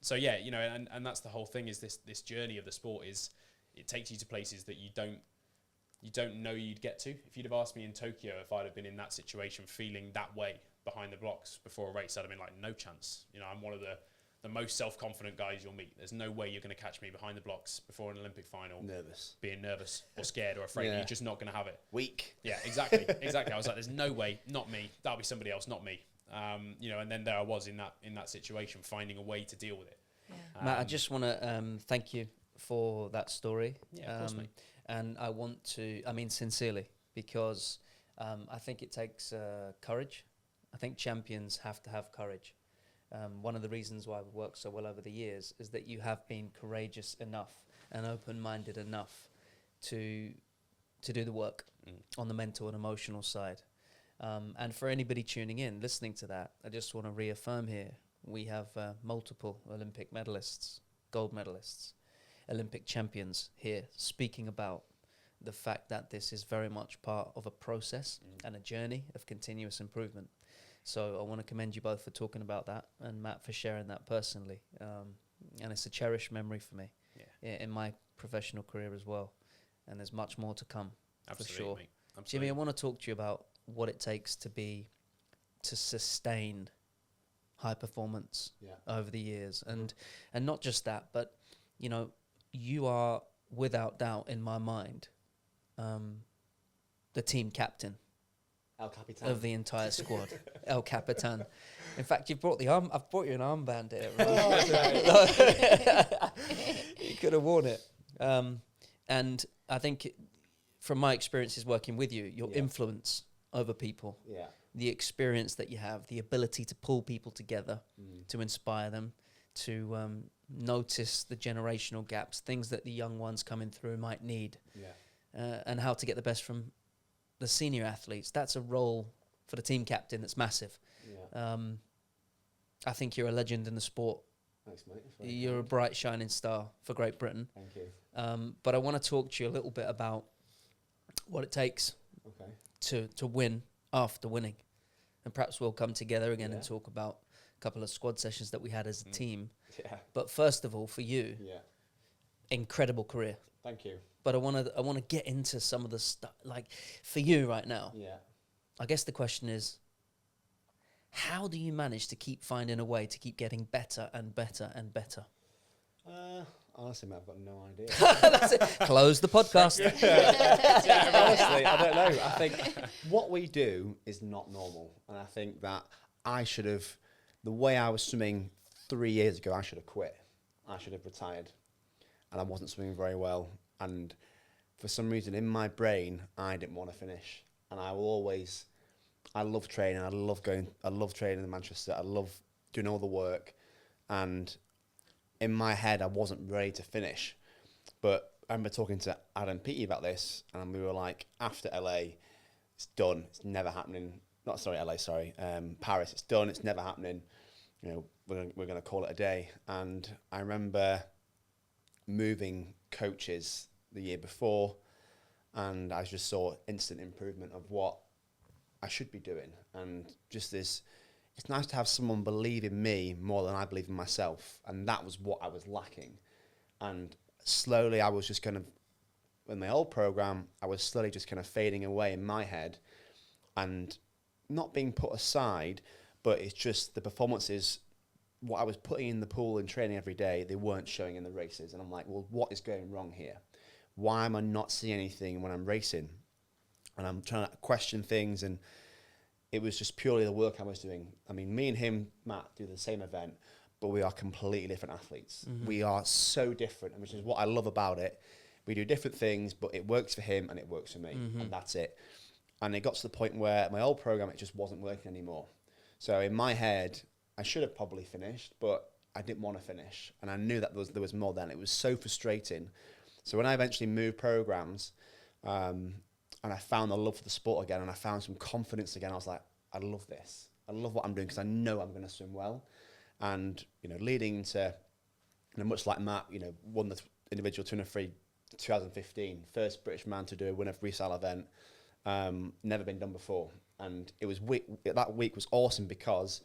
So yeah, and that's the whole thing, is this journey of the sport is it takes you to places that you don't know you'd get to. If you'd have asked me in Tokyo if I'd have been in that situation feeling that way behind the blocks before a race, I'd have been like, no chance. I'm one of the most self-confident guys you'll meet. There's no way you're going to catch me behind the blocks before an Olympic final. Being nervous or scared or afraid. You're just not going to have it. Weak. Yeah, exactly. I was like, there's no way, not me. That'll be somebody else, not me. And then there I was in that situation, finding a way to deal with it. Yeah. Matt, I just want to thank you for that story. Yeah, of course, mate. And I want to, sincerely, because I think it takes courage. I think champions have to have courage. One of the reasons why we've worked so well over the years is that you have been courageous enough and open-minded enough to do the work on the mental and emotional side. And for anybody tuning in, listening to that, I just want to reaffirm here, we have multiple Olympic medalists, gold medalists, Olympic champions here speaking about the fact that this is very much part of a process and a journey of continuous improvement. So I want to commend you both for talking about that, and Matt for sharing that personally. And it's a cherished memory for me in my professional career as well. And there's much more to come. Absolutely, for sure. mate. Absolutely. Jimmy, I want to talk to you about what it takes to sustain high performance over the years. And not just that, but, you are without doubt in my mind the team captain. El Capitan. Of the entire squad. El Capitan. In fact, I've brought you an armband here. Right? You could have worn it. And I think from my experiences working with you, your influence over people, the experience that you have, the ability to pull people together, to inspire them, to notice the generational gaps, things that the young ones coming through might need, and how to get the best from the senior athletes. That's a role for the team captain that's massive. I think you're a legend in the sport. Thanks, mate. You're a bright, shining star for Great Britain. Thank you. But I want to talk to you a little bit about what it takes to win after winning. And perhaps we'll come together again and talk about a couple of squad sessions that we had as a team. But first of all, for you, incredible career. Thank you. But I want to get into some of the stuff, like for you right now. I guess the question is, how do you manage to keep finding a way to keep getting better and better and better? Honestly, mate, I've got no idea. That's it. Close the podcast. Honestly, I don't know. I think what we do is not normal. And I think that the way I was swimming 3 years ago, I should have quit. I should have retired. And I wasn't swimming very well. And for some reason in my brain, I didn't want to finish. And I love training. I love training in Manchester. I love doing all the work. And in my head, I wasn't ready to finish. But I remember talking to Adam Peaty about this, and we were like, after LA, it's done. It's never happening. Paris, it's done. It's never happening. We're going to call it a day. And I remember moving coaches the year before, and I just saw instant improvement of what I should be doing. And just this, it's nice to have someone believe in me more than I believe in myself. And that was what I was lacking. And slowly I was just kind of, in my old program, I was slowly just kind of fading away in my head and not being put aside, but it's just the performances, what I was putting in the pool and training every day, they weren't showing in the races. And I'm like, well, what is going wrong here? Why am I not seeing anything when I'm racing? And I'm trying to question things, and it was just purely the work I was doing. I mean, me and him, Matt, do the same event, but we are completely different athletes. We are so different, which is what I love about it. We do different things, but it works for him and it works for me, and that's it. And it got to the point where my old program, it just wasn't working anymore. So in my head, I should have probably finished, but I didn't want to finish. And I knew that there was more then. It was so frustrating. So when I eventually moved programs, and I found the love for the sport again, and I found some confidence again, I was like, I love this. I love what I'm doing because I know I'm going to swim well. And, leading into, much like Matt, won the individual 200 free 2015, first British man to do a win a freestyle event, never been done before. And it was that week was awesome because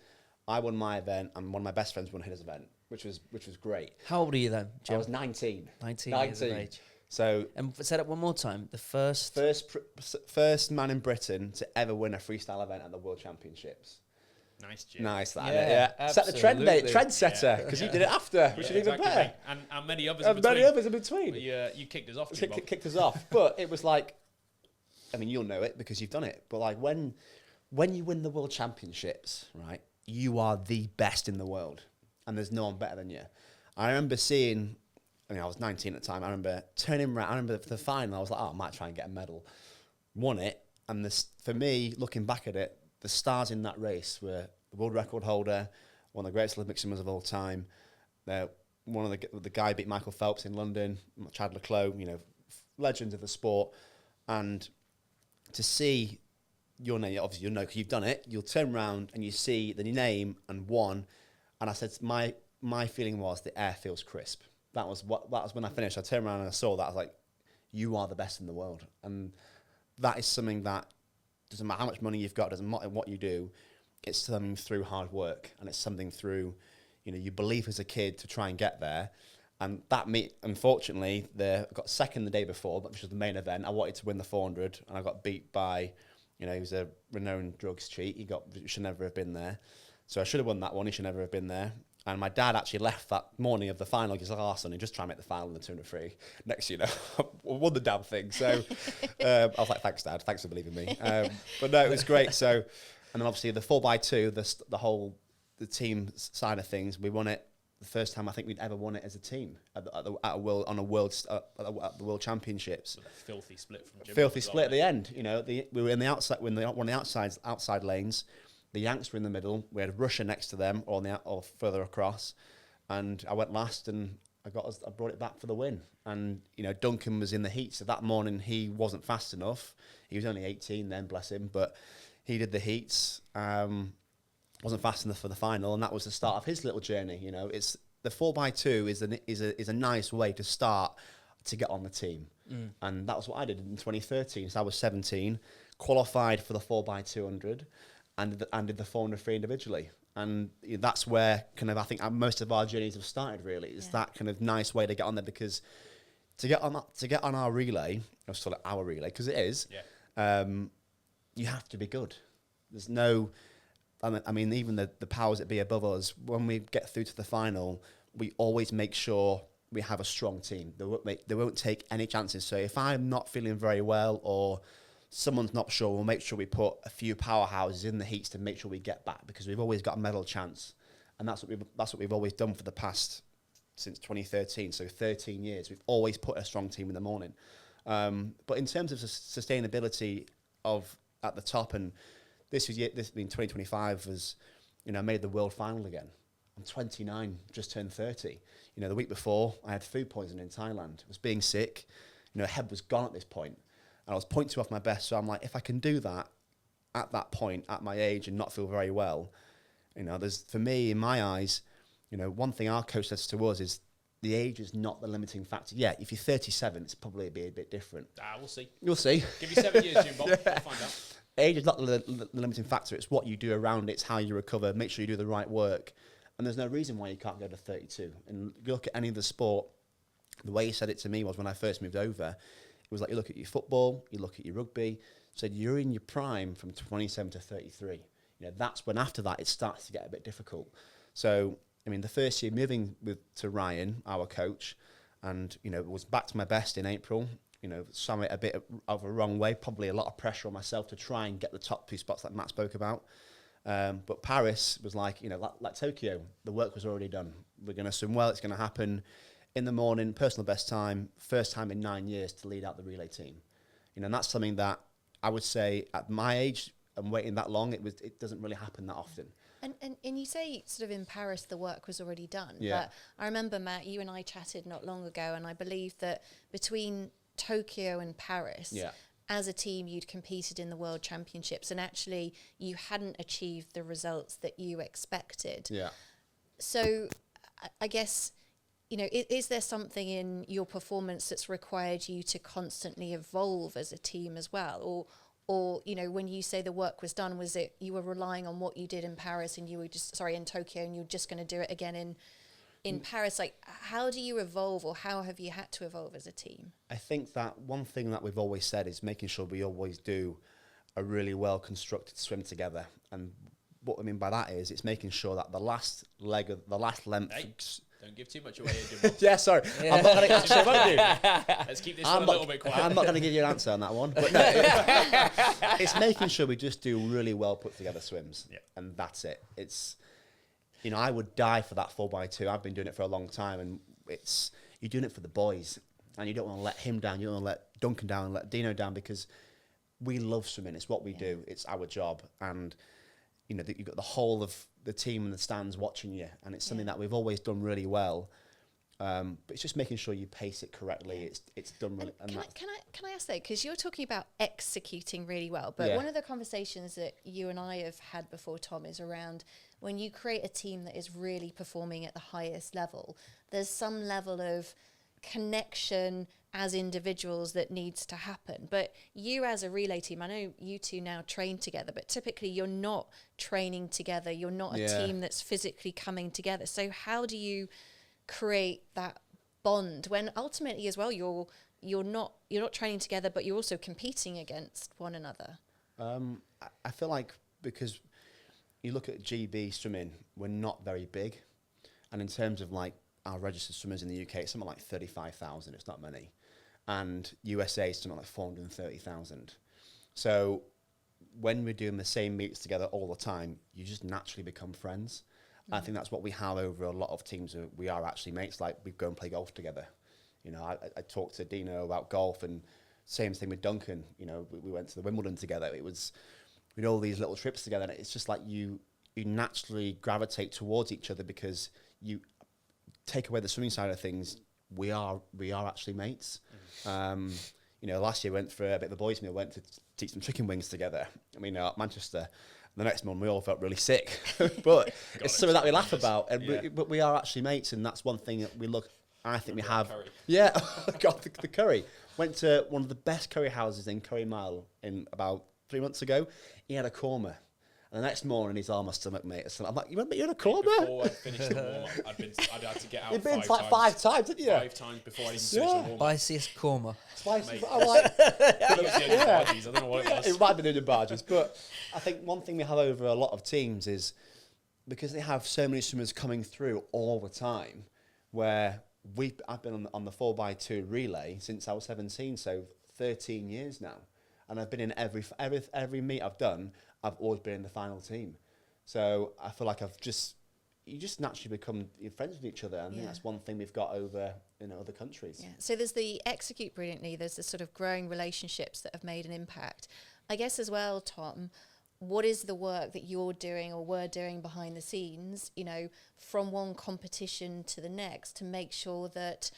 I won my event and one of my best friends won his event, which was great. How old are you then, Jim? I was 19. 19 years of age. So, and say that one more time. The first man in Britain to ever win a freestyle event at the World Championships. Nice, Jim. Nice, that. Yeah, set the trend, mate. absolutely. Trendsetter, because you did it after, which is even better. And many others And many others in between. But you kicked us off, Jim Bob. Kicked us off. But it was like, I mean, you'll know it because you've done it. But like when you win the World Championships, right, you are the best in the world. And there's no one better than you. I remember seeing, I was 19 at the time. I remember turning around. I remember for the final, I was like, I might try and get a medal. Won it. And this, for me, looking back at it, the stars in that race were the world record holder, one of the greatest Olympic swimmers of all time. One of the guy beat Michael Phelps in London, Chad Leclos, legends of the sport. And to see your name, obviously you'll know because you've done it, you'll turn around and you see the name and won. And I said, my feeling was the air feels crisp. That was when I finished. I turned around and I saw that. I was like, you are the best in the world. And that is something that doesn't matter how much money you've got, doesn't matter what you do. It's something through hard work, and it's something through, you believe as a kid to try and get there. And that unfortunately, I got second the day before, which was the main event. I wanted to win the 400, and I got beat by, he was a renowned drugs cheat. He should never have been there. So I should have won that one. He should never have been there. And my dad actually left that morning of the final. He's like, "Oh, son, just try and make the final in the 200 free." Next, I won the damn thing. So I was like, "Thanks, Dad. Thanks for believing me." But no, it was great. So, and then obviously the 4x2, the team side of things, we won it the first time I think we'd ever won it as a team at the World Championships. With a filthy split from Jim. Filthy split at the end. We were in the outside one of the outside lanes. The Yanks were in the middle. We had Russia next to them, or further across, and I went last, and I brought it back for the win. And Duncan was in the heats. So that morning he wasn't fast enough. He was only 18 then, bless him, but he did the heats. Wasn't fast enough for the final, and that was the start of his little journey. It's the 4x2 is a nice way to start to get on the team, and that was what I did in 2013. So I was 17, qualified for the 4x200. And did the 400 free individually. And that's where I think most of our journeys have started, really. It's that kind of nice way to get on there, because to get on our relay, or sort of our relay, because it is, you have to be good. There's no, I mean, even the powers that be above us, when we get through to the final, we always make sure we have a strong team. They won't take any chances. So if I'm not feeling very well, or someone's not sure, we'll make sure we put a few powerhouses in the heats to make sure we get back, because we've always got a medal chance. And that's what we've always done for the past, since 2013, so 13 years. We've always put a strong team in the morning. But in terms of sustainability at the top, and this 2025 was, I made the world final again. I'm 29, just turned 30. The week before, I had food poisoning in Thailand. I was being sick. Head was gone at this point. And I was 0.2 off my best, so I'm like, if I can do that at that point, at my age, and not feel very well, there's, for me, in my eyes, one thing our coach says to us is the age is not the limiting factor. Yeah, if you're 37, it's probably a bit different. We'll see. You'll see. Give you 7 years, Jim Bob. We'll find out. Age is not the limiting factor. It's what you do around it. It's how you recover. Make sure you do the right work. And there's no reason why you can't go to 32. And you look at any of the sport, the way he said it to me was when I first moved over, it was like, you look at your football, you look at your rugby, so you're in your prime from 27 to 33. That's when after that it starts to get a bit difficult. So, the first year moving to Ryan, our coach, and, was back to my best in April, some it a bit of a wrong way, probably a lot of pressure on myself to try and get the top 2 spots like Matt spoke about. But Paris was like, like Tokyo, the work was already done. We're going to swim well, it's going to happen. In the morning, personal best time, first time in 9 years to lead out the relay team. And that's something that I would say at my age, and waiting that long, it doesn't really happen that often. And you say sort of in Paris the work was already done. Yeah. But I remember, Matt, you and I chatted not long ago, and I believe that between Tokyo and Paris, Yeah. as a team, you'd competed in the World Championships, and actually you hadn't achieved the results that you expected. Yeah. So I guess, you know, is there something in your performance that's required you to constantly evolve as a team as well? Or, you know, when you say the work was done, was it you were relying on what you did in Paris and you were just, in Tokyo, and you were just going to do it again in Paris? Like, how do you evolve, or how have you had to evolve as a team? I think that one thing that we've always said is making sure we always do a really well constructed swim together. And what I mean by that is it's making sure that the last length. Hey, don't give too much away, Jamal. Yeah, sorry. I'm not going to won't do. Let's keep this one a little bit quiet. I'm not going to give you an answer on that one. But no, it's making sure we just do really well put together swims. Yeah. And that's it. It's, you know, I would die for that 4x2. I've been doing it for a long time, and you're doing it for the boys, and you don't want to let him down. You don't want to let Duncan down, let Dino down, because we love swimming. It's what we do. It's our job. And, you know, you've got the whole of the team in the stands watching you, and it's something that we've always done really well. But it's just making sure you pace it correctly. It's done really. And can I ask that, because you're talking about executing really well, but one of the conversations that you and I have had before, Tom, is around when you create a team that is really performing at the highest level, there's some level of connection as individuals that needs to happen. But you as a relay team, I know you two now train together, but typically you're not training together. You're not a team that's physically coming together. So how do you create that bond when ultimately as well you're not training together, but you're also competing against one another? I feel like, because you look at GB swimming, we're not very big, and in terms of like our registered swimmers in the UK, it's something like 35,000. It's not many, and USA is something like 430,000. So when we're doing the same meets together all the time, you just naturally become friends. I think that's what we have over a lot of teams. We are actually mates. Like, we go and play golf together. You know, I talked to Dino about golf, and same thing with Duncan. You know, we went to the Wimbledon together. We did all these little trips together, and it's just like you naturally gravitate towards each other, because you take away the swimming side of things. We are actually mates. You know, last year we went for a bit of a boys' meal. Went to eat some chicken wings together. I mean, at Manchester. The next month we all felt really sick, but it's something that we laugh about. And but we are actually mates, and that's one thing that we look. I think we have. Curry. Yeah, got the curry. Went to one of the best curry houses in Curry Mile in about 3 months ago. He had a korma. And the next morning, he's all my stomach, mate. So I'm like, you remember you had a korma? Before I finished the warm-up, I'd had to get out You'd been five like times. 5 times, didn't you? 5 times before I even finished the warm-up. Spiciest korma. Spicy. Mate. I'm like, It was the only barges, I don't know what it was. it might be the barges, but I think one thing we have over a lot of teams is, because they have so many swimmers coming through all the time, where I've been on the 4x2 relay since I was 17, so 13 years now, and I've been in every meet I've done. I've always been in the final team, so I feel like you just naturally become friends with each other, and I think that's one thing we've got over in other countries. Yeah. So there's the execute brilliantly, there's the sort of growing relationships that have made an impact. I guess as well, Tom, what is the work that you're doing or were doing behind the scenes, you know, from one competition to the next, to make sure that,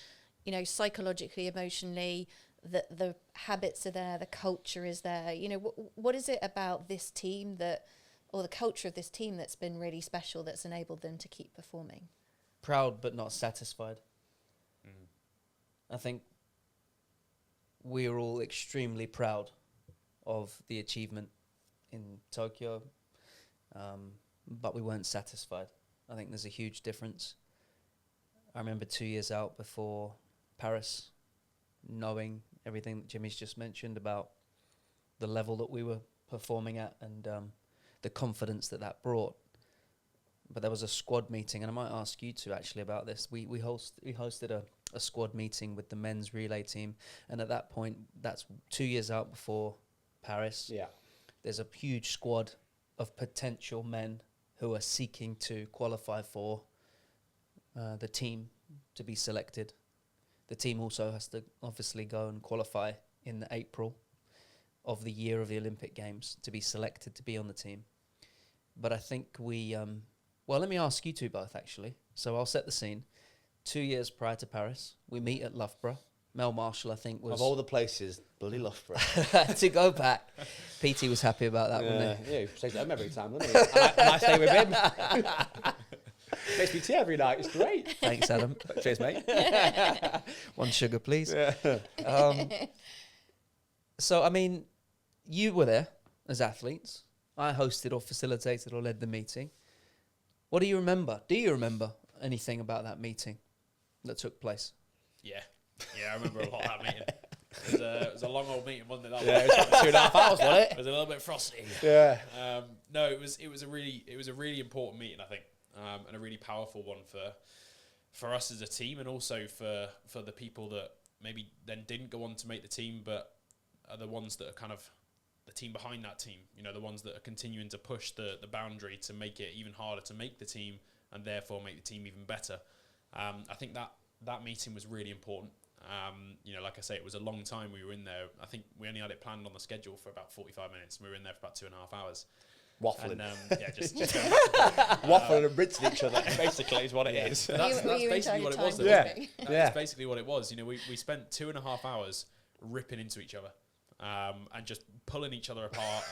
you know, psychologically, emotionally, that the habits are there, the culture is there? You know, what is it about this team or the culture of this team that's been really special, that's enabled them to keep performing? Proud but not satisfied. I think we're all extremely proud of the achievement in Tokyo, but we weren't satisfied. I think there's a huge difference. I remember 2 years out before Paris, knowing everything that Jimmy's just mentioned about the level that we were performing at, and the confidence that brought. But there was a squad meeting, and I might ask you two actually about this. We hosted a squad meeting with the men's relay team, and at that point, that's 2 years out before Paris. Yeah. There's a huge squad of potential men who are seeking to qualify for the team to be selected. The team also has to obviously go and qualify in April of the year of the Olympic Games to be selected to be on the team. But I think we, well, let me ask you two both, actually. So I'll set the scene. 2 years prior to Paris, we meet at Loughborough. Mel Marshall, I think, was... Of all the places, bloody Loughborough. to go back. PT was happy about that, wasn't he? Yeah, he stays at home every time, doesn't he? and I stay with him. Makes me tea every night. It's great. Thanks, Adam. Cheers, mate. 1 sugar, please. Yeah. So, I mean, you were there as athletes. I hosted or facilitated or led the meeting. What do you remember? Do you remember anything about that meeting that took place? Yeah, I remember a lot of that meeting. It was a long old meeting, wasn't it? That Yeah, it was about 2.5 hours, wasn't it? It was a little bit frosty. Yeah. No, it was a really important meeting, I think, and a really powerful one for us as a team, and also for the people that maybe then didn't go on to make the team, but are the ones that are kind of the team behind that team. You know, the ones that are continuing to push the boundary to make it even harder to make the team, and therefore make the team even better. I think that meeting was really important. You know, like I say, it was a long time we were in there. I think we only had it planned on the schedule for about 45 minutes, and we were in there for about 2.5 hours. Waffling. And, yeah, just Waffling and rinsing each other, basically, is what it is. That's basically what it was. Yeah. That's basically what it was. You know, we spent 2.5 hours ripping into each other. And just pulling each other apart,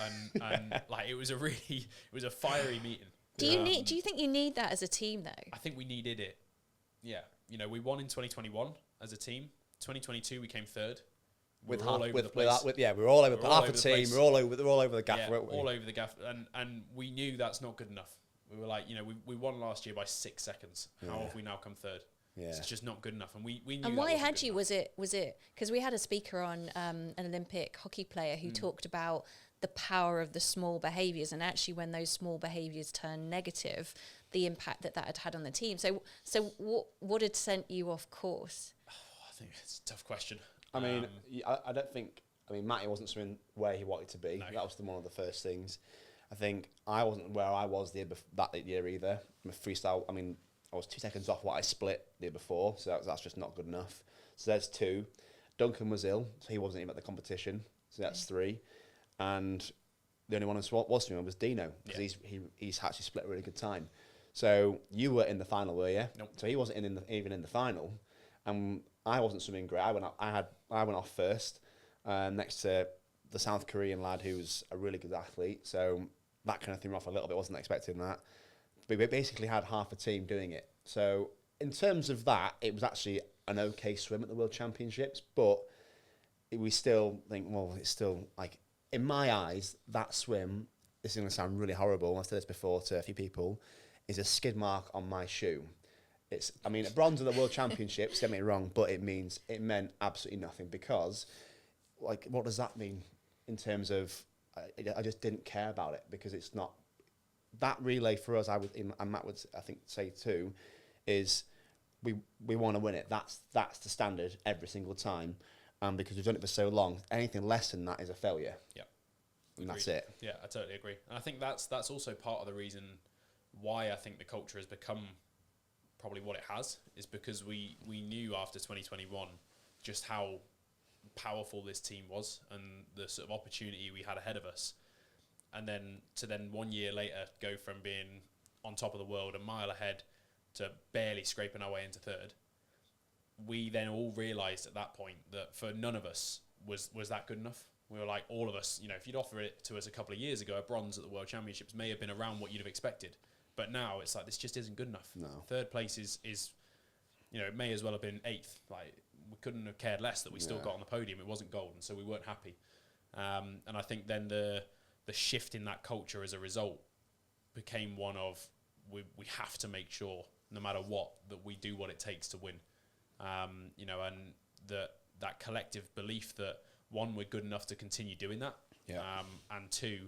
and like it was a fiery meeting. Do you think you need that as a team though? I think we needed it. Yeah, you know, we won in 2021 as a team. 2022 we came third. We were all over the place. We were all over half the team. We're all over the gaff. Yeah, all over the gaff, and we knew that's not good enough. We were like, you know, we won last year by 6 seconds. How have we now come third? Yeah. It's just not good enough, and we knew. And why had you? Was it because we had a speaker on, an Olympic hockey player who talked about the power of the small behaviours, and actually when those small behaviours turn negative, the impact that had had on the team. So what had sent you off course? Oh, I think it's a tough question. I mean, I don't think. I mean, Matty wasn't swimming where he wanted to be. No. That was one of the first things. I think I wasn't where I was that year either. I'm a freestyle. I mean, I was 2 seconds off what I split the year before, so that's just not good enough. So there's 2. Duncan was ill, so he wasn't even at the competition, so that's 3. And the only one who was swimming was Dino, because he's actually split a really good time. So you were in the final, were you? Nope. So he wasn't even in the final, and I wasn't swimming great. I went off first, next to the South Korean lad who was a really good athlete. So that kind of threw me off a little bit. Wasn't expecting that. We basically had half a team doing it. So in terms of that, it was actually an okay swim at the World Championships, but we still think, well, it's still, like, in my eyes, that swim, this is going to sound really horrible, I've said this before to a few people, is a skid mark on my shoe. I mean, a bronze at the World Championships, don't get me wrong, but it meant absolutely nothing, because, like, what does that mean in terms of, I just didn't care about it, because it's not, that relay for us, and Matt would, I think, say too, is we want to win it. That's the standard every single time, because we've done it for so long. Anything less than that is a failure. Yeah, and that's it. Yeah, I totally agree. And I think that's also part of the reason why I think the culture has become probably what it has, is because we knew after 2021 just how powerful this team was and the sort of opportunity we had ahead of us. And then 1 year later go from being on top of the world, a mile ahead, to barely scraping our way into third. We then all realised at that point that for none of us was that good enough. We were like, all of us, you know, if you'd offer it to us a couple of years ago, a bronze at the World Championships may have been around what you'd have expected. But now it's like, this just isn't good enough. No. Third place is, you know, it may as well have been 8th. Like, we couldn't have cared less that we still got on the podium. It wasn't gold, and so we weren't happy. And I think then the shift in that culture as a result became one of we have to make sure, no matter what, that we do what it takes to win. You know, and that collective belief that, one, we're good enough to continue doing that, and 2,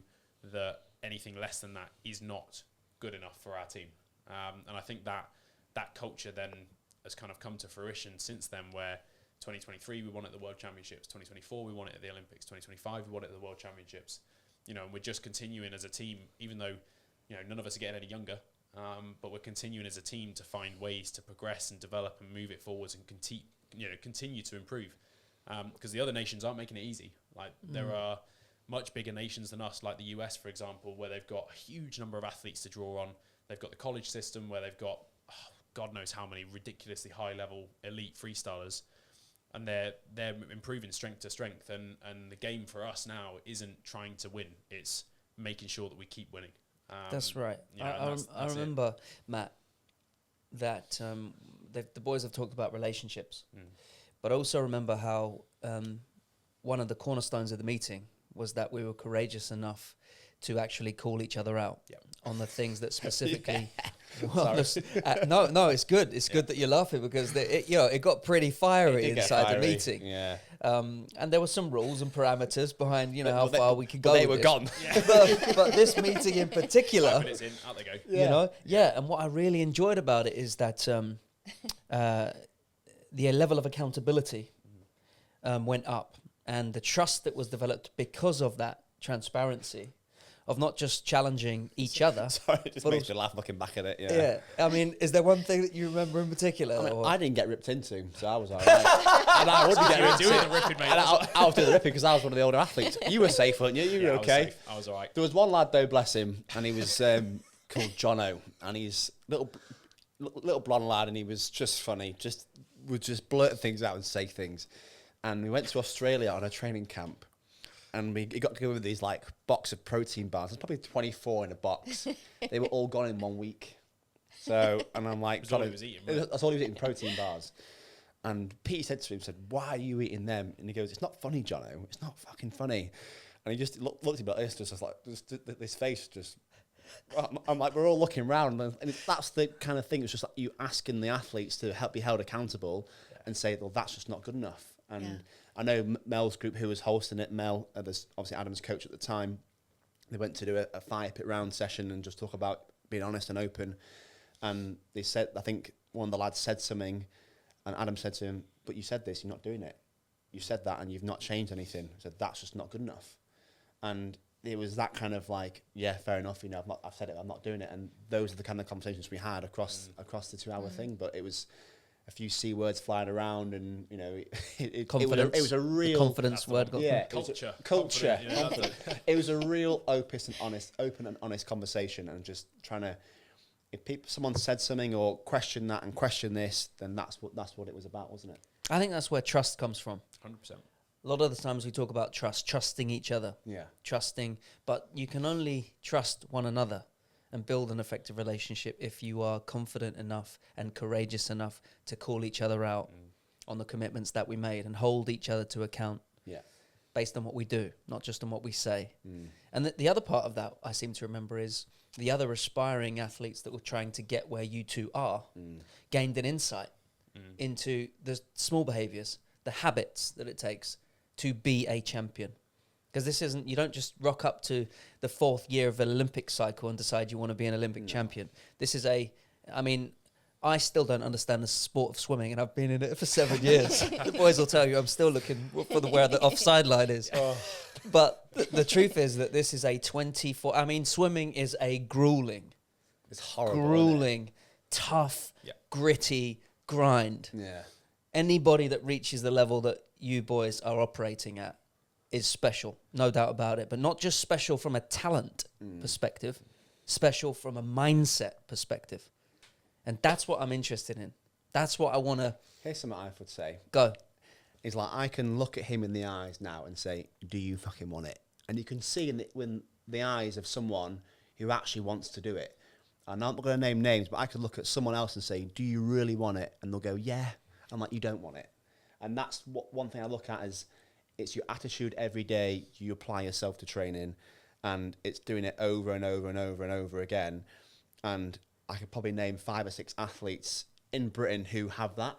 that anything less than that is not good enough for our team. And I think that culture then has kind of come to fruition since then, where 2023 we won at the World Championships, 2024 we won it at the Olympics, 2025 we won it at the World Championships. You know, and we're just continuing as a team, even though, you know, none of us are getting any younger, but we're continuing as a team to find ways to progress and develop and move it forwards and continue to improve. Because the other nations aren't making it easy. Like, there are much bigger nations than us, like the US, for example, where they've got a huge number of athletes to draw on. They've got the college system where they've got God knows how many ridiculously high-level elite freestylers, and they're improving strength to strength. And the game for us now isn't trying to win; it's making sure that we keep winning. That's right. You know, I remember, Matt, that the boys have talked about relationships, but I also remember how one of the cornerstones of the meeting was that we were courageous enough to actually call each other out on the things that specifically. No, it's good. It's good that you're laughing because it got pretty fiery inside the meeting. Yeah. And there were some rules and parameters behind, how far we could go. They with were this. gone. but this meeting in particular, 5 minutes in, out they go. And what I really enjoyed about it is that the level of accountability went up, and the trust that was developed because of that transparency of not just challenging each other. Sorry, it just makes me laugh looking back at it. Yeah. I mean, is there one thing that you remember in particular? I didn't get ripped into, so I was all right. And I wouldn't get ripped doing into. the ripping, mate. And I was doing the ripping because I was one of the older athletes. You were safe, weren't you? You were okay. I was all right. There was one lad though, bless him, and he was called Jono, and he's little blonde lad, and he was just funny. Would just blurt things out and say things. And we went to Australia on a training camp. And he got to go with these like box of protein bars. There's probably 24 in a box. They were all gone in 1 week. So, and I'm like, That's all he was eating, right? That's all he was eating, protein bars. And Pete said to him, "Why are you eating them?" And he goes, "It's not funny, Jono. It's not fucking funny." And he just looked at me like this, just like this face, just. I'm like, we're all looking around, and that's the kind of thing. It's just like you asking the athletes to be held accountable, and say, "Well, that's just not good enough." And I know Mel's group, who was hosting it, Mel, obviously Adam's coach at the time, they went to do a fire pit round session and just talk about being honest and open. And they said, I think one of the lads said something, and Adam said to him, "But you said this, you're not doing it. You said that and you've not changed anything." He said, "That's just not good enough." And it was that kind of like, yeah, fair enough, I've said it, I'm not doing it. And those are the kind of conversations we had across the 2 hour thing. But it was a few C words flying around, and it was a real confidence word. Culture. Culture. It was a real open and honest conversation, and just trying to, if someone said something or question that and question this, then that's what it was about, wasn't it? I think that's where trust comes from. 100%. A lot of the times we talk about trusting each other. Yeah. Trusting, but you can only trust one another and build an effective relationship if you are confident enough and courageous enough to call each other out on the commitments that we made and hold each other to account based on what we do, not just on what we say. And the other part of that I seem to remember is the other aspiring athletes that were trying to get where you two are gained an insight into the small behaviors, the habits that it takes to be a champion. Because this isn't, you don't just rock up to the 4th year of an Olympic cycle and decide you want to be an Olympic champion. This is I still don't understand the sport of swimming, and I've been in it for 7 years. The boys will tell you I'm still looking for where the offside line is. But the truth is that this is a 24, swimming is a grueling, It's horrible. Tough, gritty grind. Yeah. Anybody that reaches the level that you boys are operating at is special, no doubt about it. But not just special from a talent perspective, special from a mindset perspective. And that's what I'm interested in. That's what I want to... Here's something I would say. Go. It's like, I can look at him in the eyes now and say, "Do you fucking want it?" And you can see in the eyes of someone who actually wants to do it. And I'm not going to name names, but I could look at someone else and say, "Do you really want it?" And they'll go, "Yeah." I'm like, "You don't want it." And that's one thing I look at is, it's your attitude every day. You apply yourself to training, and it's doing it over and over and over and over again. And I could probably name 5 or 6 athletes in Britain who have that.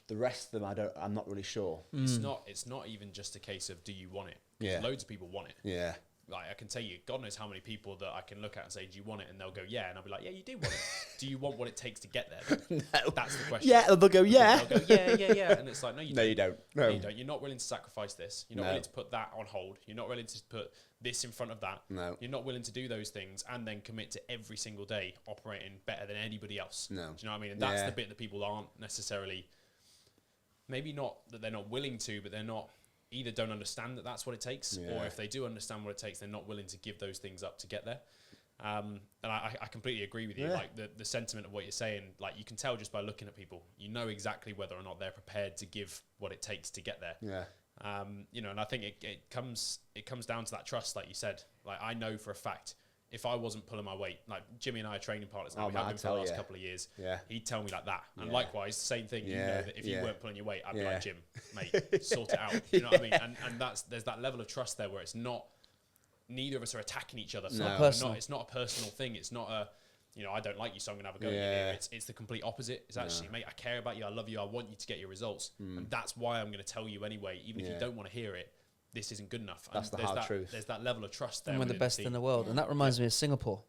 The rest of them, I'm not really sure. It's not even just a case of do you want it? Yeah. Loads of people want it. Yeah. Like, I can tell you, God knows how many people that I can look at and say, "Do you want it?" And they'll go, "Yeah." And I'll be like, "Yeah, you do want it." Do you want what it takes to get there? No. That's the question. Yeah, they'll go, "Yeah." They'll go, "Yeah." And it's like, no, you No, don't. you don't. No, No. you don't. You're not willing to sacrifice this. You're not willing to put that on hold. You're not willing to put this in front of that. No. You're not willing to do those things and then commit to every single day operating better than anybody else. No. Do you know what I mean? And that's the bit that people aren't necessarily, maybe not that they're not willing to, but they're not either don't understand that that's what it takes, or if they do understand what it takes, they're not willing to give those things up to get there. And I completely agree with you. Like the sentiment of what you're saying, like you can tell just by looking at people, you know exactly whether or not they're prepared to give what it takes to get there. Yeah. You know, and I think it comes down to that trust, like you said. Like I know for a fact, if I wasn't pulling my weight, like Jimmy and I are training partners now, we have been for the last couple of years. Yeah. He'd tell me like that. And likewise, same thing, you know, that if you weren't pulling your weight, I'd be like, Jim, mate, sort it out. You know what I mean? And there's that level of trust there where it's not, neither of us are attacking each other. Not personal. It's not a personal thing. It's not a, you know, I don't like you, so I'm going to have a go at you here. It's the complete opposite. It's actually, mate, I care about you. I love you. I want you to get your results. And that's why I'm going to tell you anyway, even if you don't want to hear it, this isn't good enough. That's and the hard truth. There's that level of trust there. And we're the best in the world. And that reminds me of Singapore.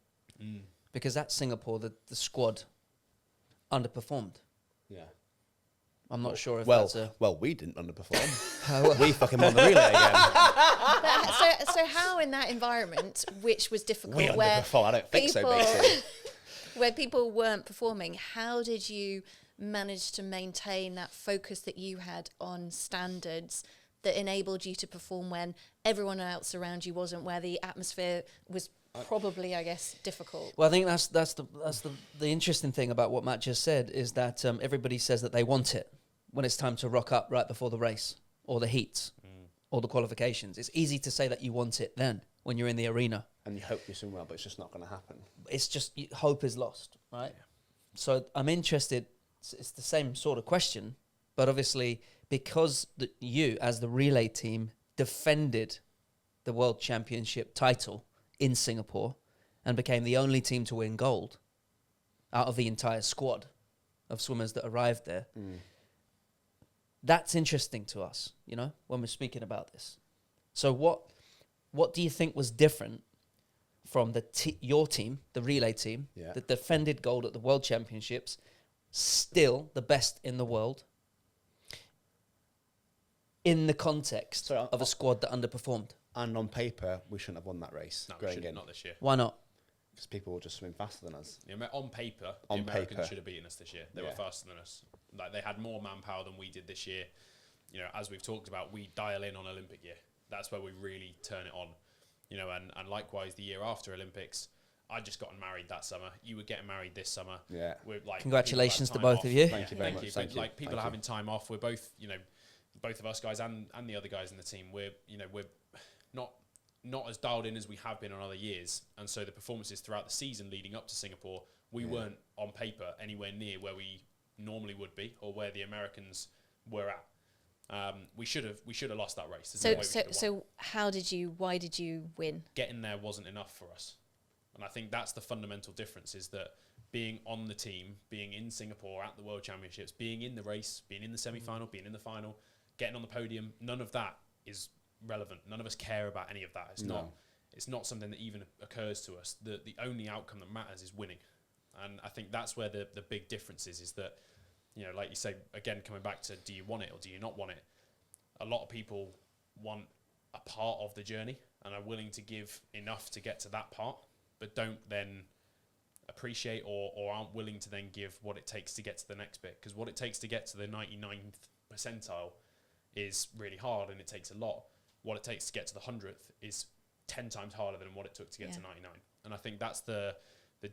Because at Singapore, the squad underperformed. Yeah. I'm not sure if that's a... Well, we didn't underperform. We fucking won the relay again. So how in that environment, which was difficult, We where underperformed. I don't think so, basically. where people weren't performing, how did you manage to maintain that focus that you had on standards that enabled you to perform when everyone else around you wasn't, where the atmosphere was probably, I guess, difficult? Well, I think that's the interesting thing about what Matt just said is that everybody says that they want it when it's time to rock up right before the race or the heats or the qualifications. It's easy to say that you want it then when you're in the arena. And you hope you're doing well, but it's just not going to happen. It's just hope is lost, right? Yeah. So I'm interested. It's the same sort of question, but obviously because you, as the relay team, defended the World Championship title in Singapore and became the only team to win gold out of the entire squad of swimmers that arrived there. That's interesting to us, you know, when we're speaking about this. So what do you think was different from your team, the relay team, that defended gold at the World Championships, still the best in the world, in the context of a squad that underperformed? And on paper, we shouldn't have won that race. No, we shouldn't, not this year. Why not? Because people will just swim faster than us. Yeah, on paper, the Americans should have beaten us this year. They were faster than us. Like they had more manpower than we did this year. You know, as we've talked about, we dial in on Olympic year. That's where we really turn it on. You know, and likewise the year after Olympics, I just gotten married that summer. You were getting married this summer. Yeah. We're like, congratulations to both of you. Thank you very much. But like people are having time off. We're both, you know, both of us guys and the other guys in the team. We're not as dialed in as we have been on other years, and so the performances throughout the season leading up to Singapore, we weren't on paper anywhere near where we normally would be or where the Americans were at. We should have lost that race. So why did you win? Getting there wasn't enough for us, and I think that's the fundamental difference: is that being on the team, being in Singapore at the World Championships, being in the race, being in the semi-final, being in the final, getting on the podium, none of that is relevant. None of us care about any of that. It's not something that even occurs to us. The only outcome that matters is winning, and I think that's where the big difference is that, you know, like you say, again, coming back to do you want it or do you not want it, a lot of people want a part of the journey and are willing to give enough to get to that part, but don't then appreciate or aren't willing to then give what it takes to get to the next bit, because what it takes to get to the 99th percentile is really hard and it takes a lot. What it takes to get to the 100th is 10 times harder than what it took to get to 99. And I think that's the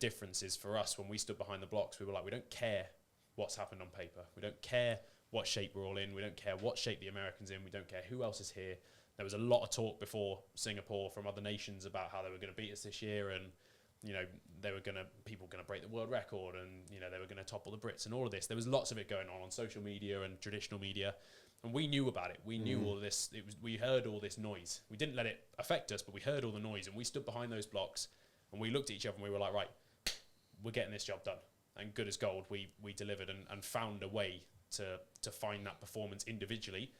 difference is for us when we stood behind the blocks, we were like, we don't care what's happened on paper. We don't care what shape we're all in. We don't care what shape the Americans in. We don't care who else is here. There was a lot of talk before Singapore from other nations about how they were going to beat us this year, and you know people were going to break the world record, and you know they were going to topple the Brits and all of this. There was lots of it going on social media and traditional media. And we knew about it. We knew all this. We heard all this noise. We didn't let it affect us, but we heard all the noise, and we stood behind those blocks, and we looked at each other, and we were like, right, we're getting this job done. And good as gold, we delivered and found a way to find that performance individually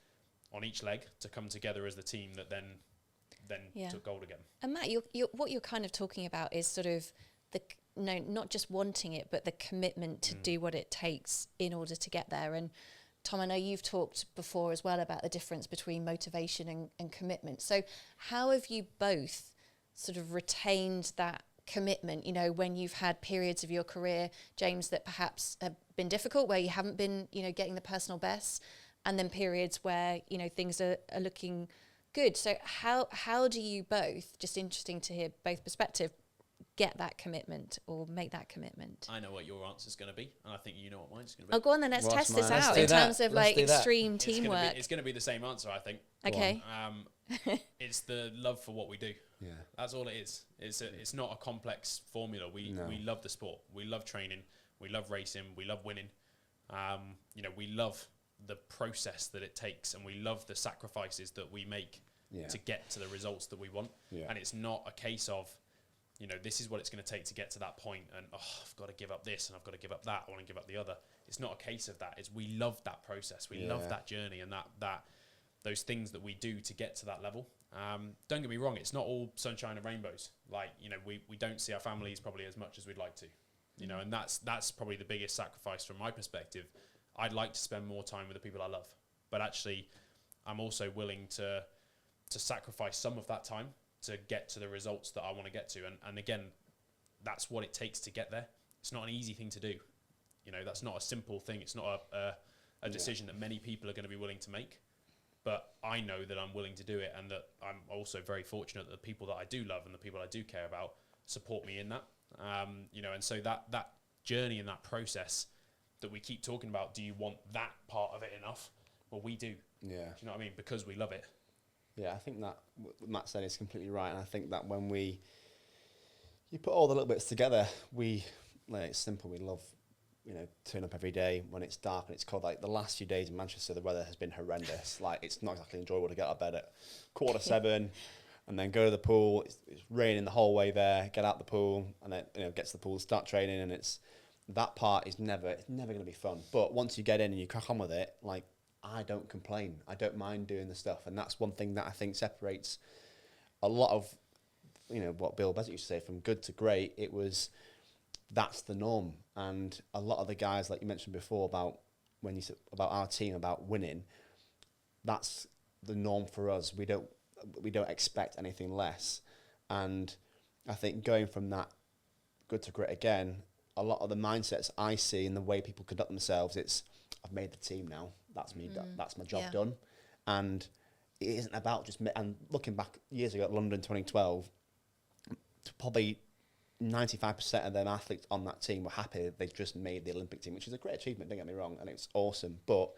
on each leg to come together as the team that then took gold again. And Matt, what you're kind of talking about is sort of not just wanting it, but the commitment to do what it takes in order to get there. And Tom, I know you've talked before as well about the difference between motivation and commitment. So how have you both sort of retained that commitment, you know, when you've had periods of your career, James, that perhaps have been difficult, where you haven't been, you know, getting the personal best, and then periods where, you know, things are looking good. So how do you both, just interesting to hear both perspective, get that commitment or make that commitment? I know what your answer's going to be, and I think you know what mine's going to be. Oh, go on then, let's What's test this mine? out Let's do in that. terms of Let's like do that. extreme teamwork. It's going to be the same answer, I think. Okay. It's the love for what we do. Yeah. That's all it is. It's not a complex formula. We love the sport. We love training. We love racing. We love winning. You know, we love the process that it takes, and we love the sacrifices that we make to get to the results that we want. Yeah. And it's not a case of, you know, this is what it's going to take to get to that point, and I've got to give up this and I've got to give up that. I want to give up the other. It's not a case of that. It's we love that process. We love that journey and that those things that we do to get to that level. Don't get me wrong, it's not all sunshine and rainbows. Like, you know, we don't see our families probably as much as we'd like to, you know, and that's probably the biggest sacrifice from my perspective. I'd like to spend more time with the people I love, but actually I'm also willing to sacrifice some of that time to get to the results that I want to get to. And again, that's what it takes to get there. It's not an easy thing to do. You know, that's not a simple thing. It's not a decision that many people are going to be willing to make. But I know that I'm willing to do it, and that I'm also very fortunate that the people that I do love and the people I do care about support me in that. You know, and so that journey and that process that we keep talking about, do you want that part of it enough? Well, we do. Yeah. Do you know what I mean? Because we love it. Yeah, I think that what Matt said is completely right, and I think that when you put all the little bits together, it's simple. We love, you know, turn up every day when it's dark and it's cold. Like the last few days in Manchester, the weather has been horrendous. Like it's not exactly enjoyable to get out of bed at 6:45 and then go to the pool. It's raining the whole way there. Get out the pool and then, you know, get to the pool, start training, and that part is never going to be fun. But once you get in and you crack on with it, like, I don't complain. I don't mind doing the stuff. And that's one thing that I think separates a lot of, you know, what Bill Bezic used to say, from good to great. That's the norm. And a lot of the guys, like you mentioned before, about when you said about our team, about winning, that's the norm for us. We don't expect anything less. And I think going from that good to great again, a lot of the mindsets I see in the way people conduct themselves, it's, I've made the team now. That's me. That's my job done. And it isn't about just and looking back years ago at London 2012, probably 95% of them athletes on that team were happy they just made the Olympic team, which is a great achievement, don't get me wrong, and it's awesome. But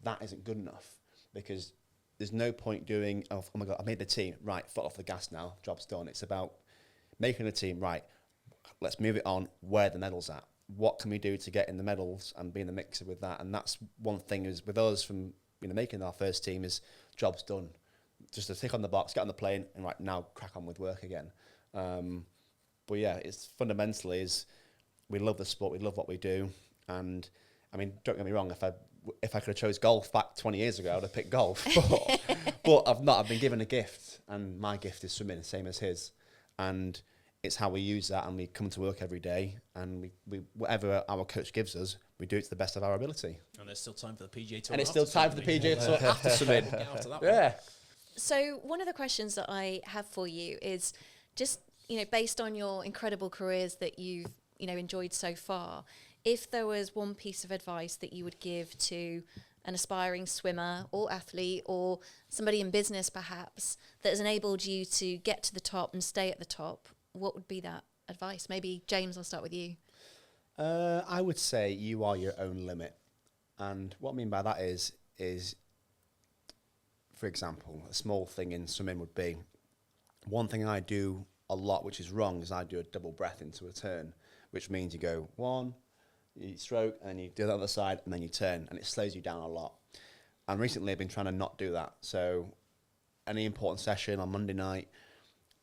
that isn't good enough, because there's no point doing, oh my God, I made the team. Right, foot off the gas now, job's done. It's about making a team, right, let's move it on, where the medals at. What can we do to get in the medals and be in the mixer with that? And that's one thing is with us from, you know, making our first team is job's done. Just to tick on the box, get on the plane, and right now crack on with work again. But yeah, it's fundamentally is we love the sport, we love what we do, and I mean, don't get me wrong, if I could have chose golf back 20 years ago, I would have picked golf. But I've not. I've been given a gift, and my gift is swimming, same as his, and it's how we use that, and we come to work every day, and we whatever our coach gives us, we do it to the best of our ability. And there's still time for the PGA Tour. And it's still time for the PGA Tour after swimming. Get after that one. Yeah. So one of the questions that I have for you is just, you know, based on your incredible careers that you've, you know, enjoyed so far, if there was one piece of advice that you would give to an aspiring swimmer or athlete or somebody in business perhaps that has enabled you to get to the top and stay at the top, what would be that advice? Maybe James, I'll start with you. I would say you are your own limit. And what I mean by that is, for example, a small thing in swimming would be, one thing I do a lot, which is wrong, is I do a double breath into a turn, which means you go one, you stroke, and then you do the other side, and then you turn, and it slows you down a lot. And recently I've been trying to not do that. So any important session on Monday night,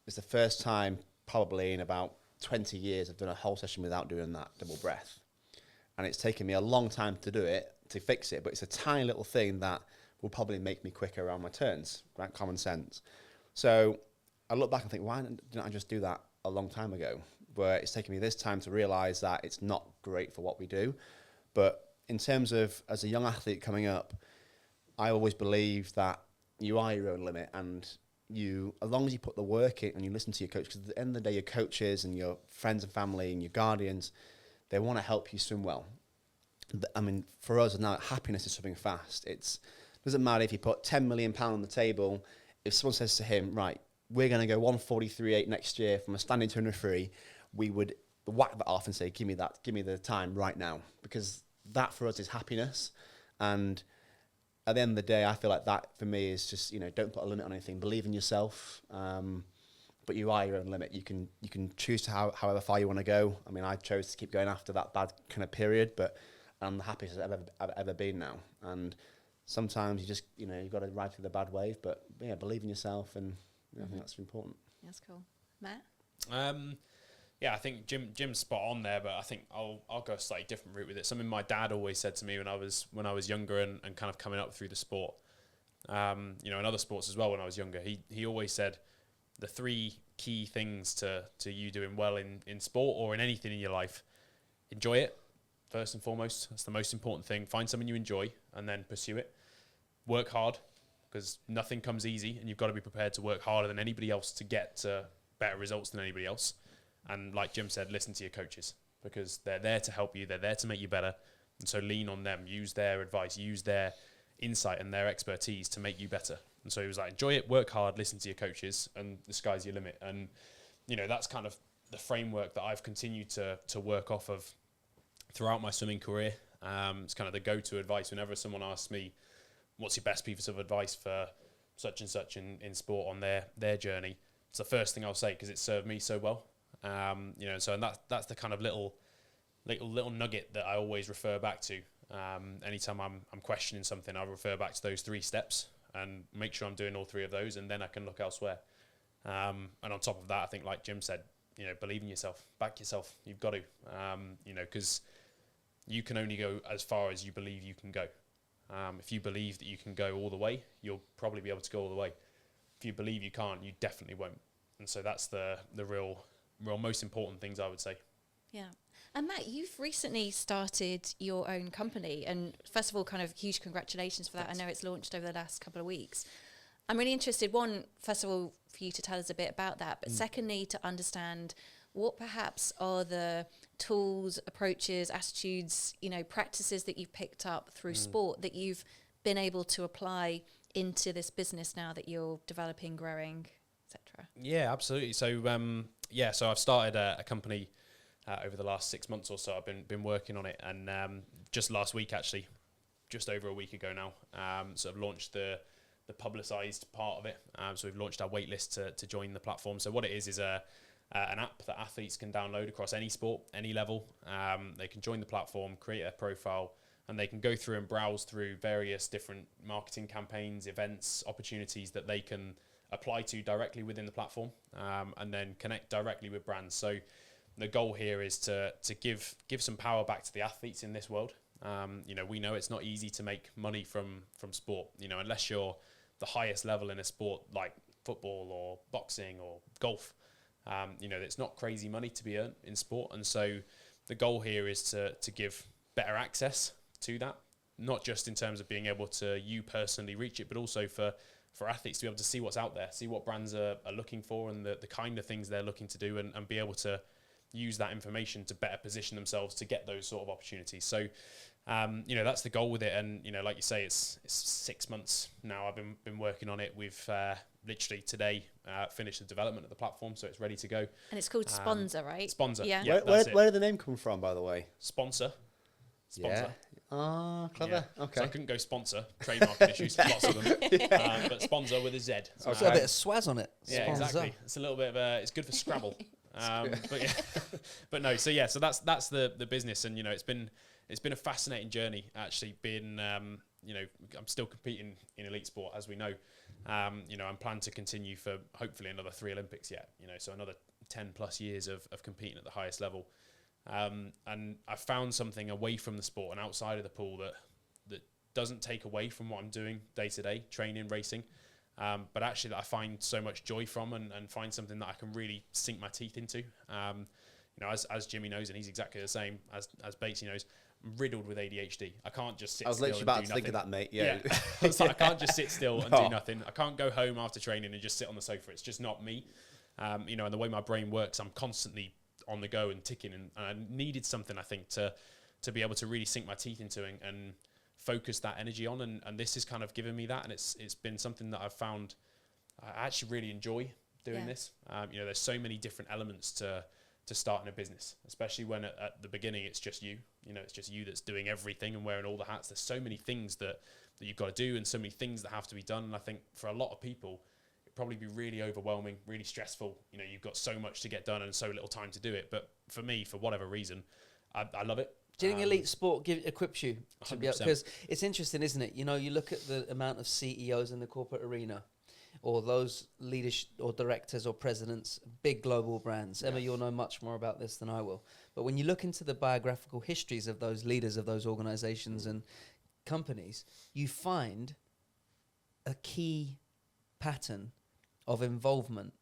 it's the first time probably in about 20 years I've done a whole session without doing that double breath. And it's taken me a long time to do it, to fix it, but it's a tiny little thing that will probably make me quicker around my turns, right? Common sense. So I look back and think, why didn't I just do that a long time ago? Where it's taken me this time to realise that it's not great for what we do. But in terms of, as a young athlete coming up, I always believe that you are your own limit, and you, as long as you put the work in and you listen to your coach, because at the end of the day, your coaches and your friends and family and your guardians, they want to help you swim well. I mean, for us now, happiness is swimming fast. It's Doesn't matter if you put £10 million on the table. If someone says to him, right, we're going to go 143.8 next year from a standing 203, we would whack that off and say, give me the time right now. Because that for us is happiness. And at the end of the day, I feel like that for me is just, don't put a limit on anything. Believe in yourself. But you are your own limit. You can choose to however far you want to go. I mean, I chose to keep going after that bad kind of period, but I'm the happiest I've ever been now. And sometimes you just, you've got to ride through the bad wave, but yeah, believe in yourself, and I think that's important. That's cool. Matt? Yeah, I think Jim's spot on there, but I think I'll go a slightly different route with it. Something my dad always said to me when I was younger and kind of coming up through the sport, in other sports as well when I was younger. He always said the 3 key things to you doing well in sport or in anything in your life: enjoy it first and foremost. That's the most important thing. Find something you enjoy and then pursue it. Work hard, because nothing comes easy, and you've got to be prepared to work harder than anybody else to get to better results than anybody else. And like Jim said, listen to your coaches, because they're there to help you. They're there to make you better. And so lean on them. Use their advice. Use their insight and their expertise to make you better. And so he was like, enjoy it, work hard, listen to your coaches, and the sky's your limit. And, that's kind of the framework that I've continued to work off of throughout my swimming career. It's kind of the go-to advice whenever someone asks me, what's your best piece of advice for such and such in sport on their journey? It's the first thing I'll say, because it served me so well. So and that's the kind of little nugget that I always refer back to. Anytime I'm questioning something, I'll refer back to those 3 steps and make sure I'm doing all 3 of those, and then I can look elsewhere. And on top of that, I think, like Jim said, believe in yourself, back yourself. You've got to, because you can only go as far as you believe you can go. If you believe that you can go all the way, you'll probably be able to go all the way. If you believe you can't, you definitely won't. And so that's the real most important things, I would say. Yeah. And Matt, you've recently started your own company, and first of all, kind of huge congratulations for that. Thanks. I know it's launched over the last couple of weeks. I'm really interested, one, first of all, for you to tell us a bit about that, but secondly, to understand what perhaps are the tools, approaches, attitudes, practices that you've picked up through sport that you've been able to apply into this business now that you're developing, growing, etc. Yeah, absolutely. So, so I've started a company over the last 6 months or so. I've been working on it, and just last week, actually, just over a week ago now, sort of launched the publicised part of it. So we've launched our waitlist to join the platform. So what it is an app that athletes can download across any sport, any level. They can join the platform, create a profile, and they can go through and browse through various different marketing campaigns, events, opportunities that they can apply to directly within the platform, and then connect directly with brands. So the goal here is to give some power back to the athletes in this world. We know it's not easy to make money from sport, unless you're the highest level in a sport like football or boxing or golf. It's not crazy money to be earned in sport. And so the goal here is to give better access to that, not just in terms of being able to you personally reach it, but also for athletes to be able to see what's out there, see what brands are looking for and the kind of things they're looking to do, and be able to use that information to better position themselves to get those sort of opportunities. So, that's the goal with it. And, like you say, it's 6 months now I've been working on it. We've literally today finished the development of the platform, so it's ready to go. And it's called Sponsor, right? Sponsor. Yeah. Where did the name come from, by the way? Sponsor. Yeah. Ah, clever. Yeah. Okay. So I couldn't go sponsor. Trademarking issues, lots of them. But sponsor with a Z. So it's got a bit of swaz on it. Yeah, Sponsor. exactly. It's a little bit of it's good for Scrabble. But yeah, but no. So yeah, so that's the business, and it's been a fascinating journey. Actually, been I'm still competing in elite sport, as we know. I'm planning to continue for hopefully another 3 Olympics yet. So another 10 plus years of competing at the highest level. And I found something away from the sport and outside of the pool that doesn't take away from what I'm doing day to day, training, racing, but actually that I find so much joy from, and find something that I can really sink my teeth into. As Jimmy knows, and he's exactly the same as Batesy knows, I'm riddled with ADHD. I can't just sit still. I was literally about to think of that, mate. Yeah. I can't just sit still and do nothing. I can't go home after training and just sit on the sofa. It's just not me. And the way my brain works, I'm constantly on the go and ticking, and I needed something, I think, to be able to really sink my teeth into and focus that energy on, and this has kind of given me that, and it's been something that I've found I actually really enjoy doing this. You know, there's so many different elements to starting a business, especially when at the beginning it's just you. You know, it's just you that's doing everything and wearing all the hats. There's so many things that you've got to do, and so many things that have to be done. And I think for a lot of people, it'd probably be really overwhelming, really stressful. You know, you've got so much to get done and so little time to do it. But for me, for whatever reason, I love it. Do you think elite sport equips you to be able, 100%. because it's interesting, isn't it? You know, you look at the amount of CEOs in the corporate arena, or those leaders or directors or presidents, big global brands. Emma, you'll know much more about this than I will. But when you look into the biographical histories of those leaders of those organizations and companies, you find a key pattern of involvement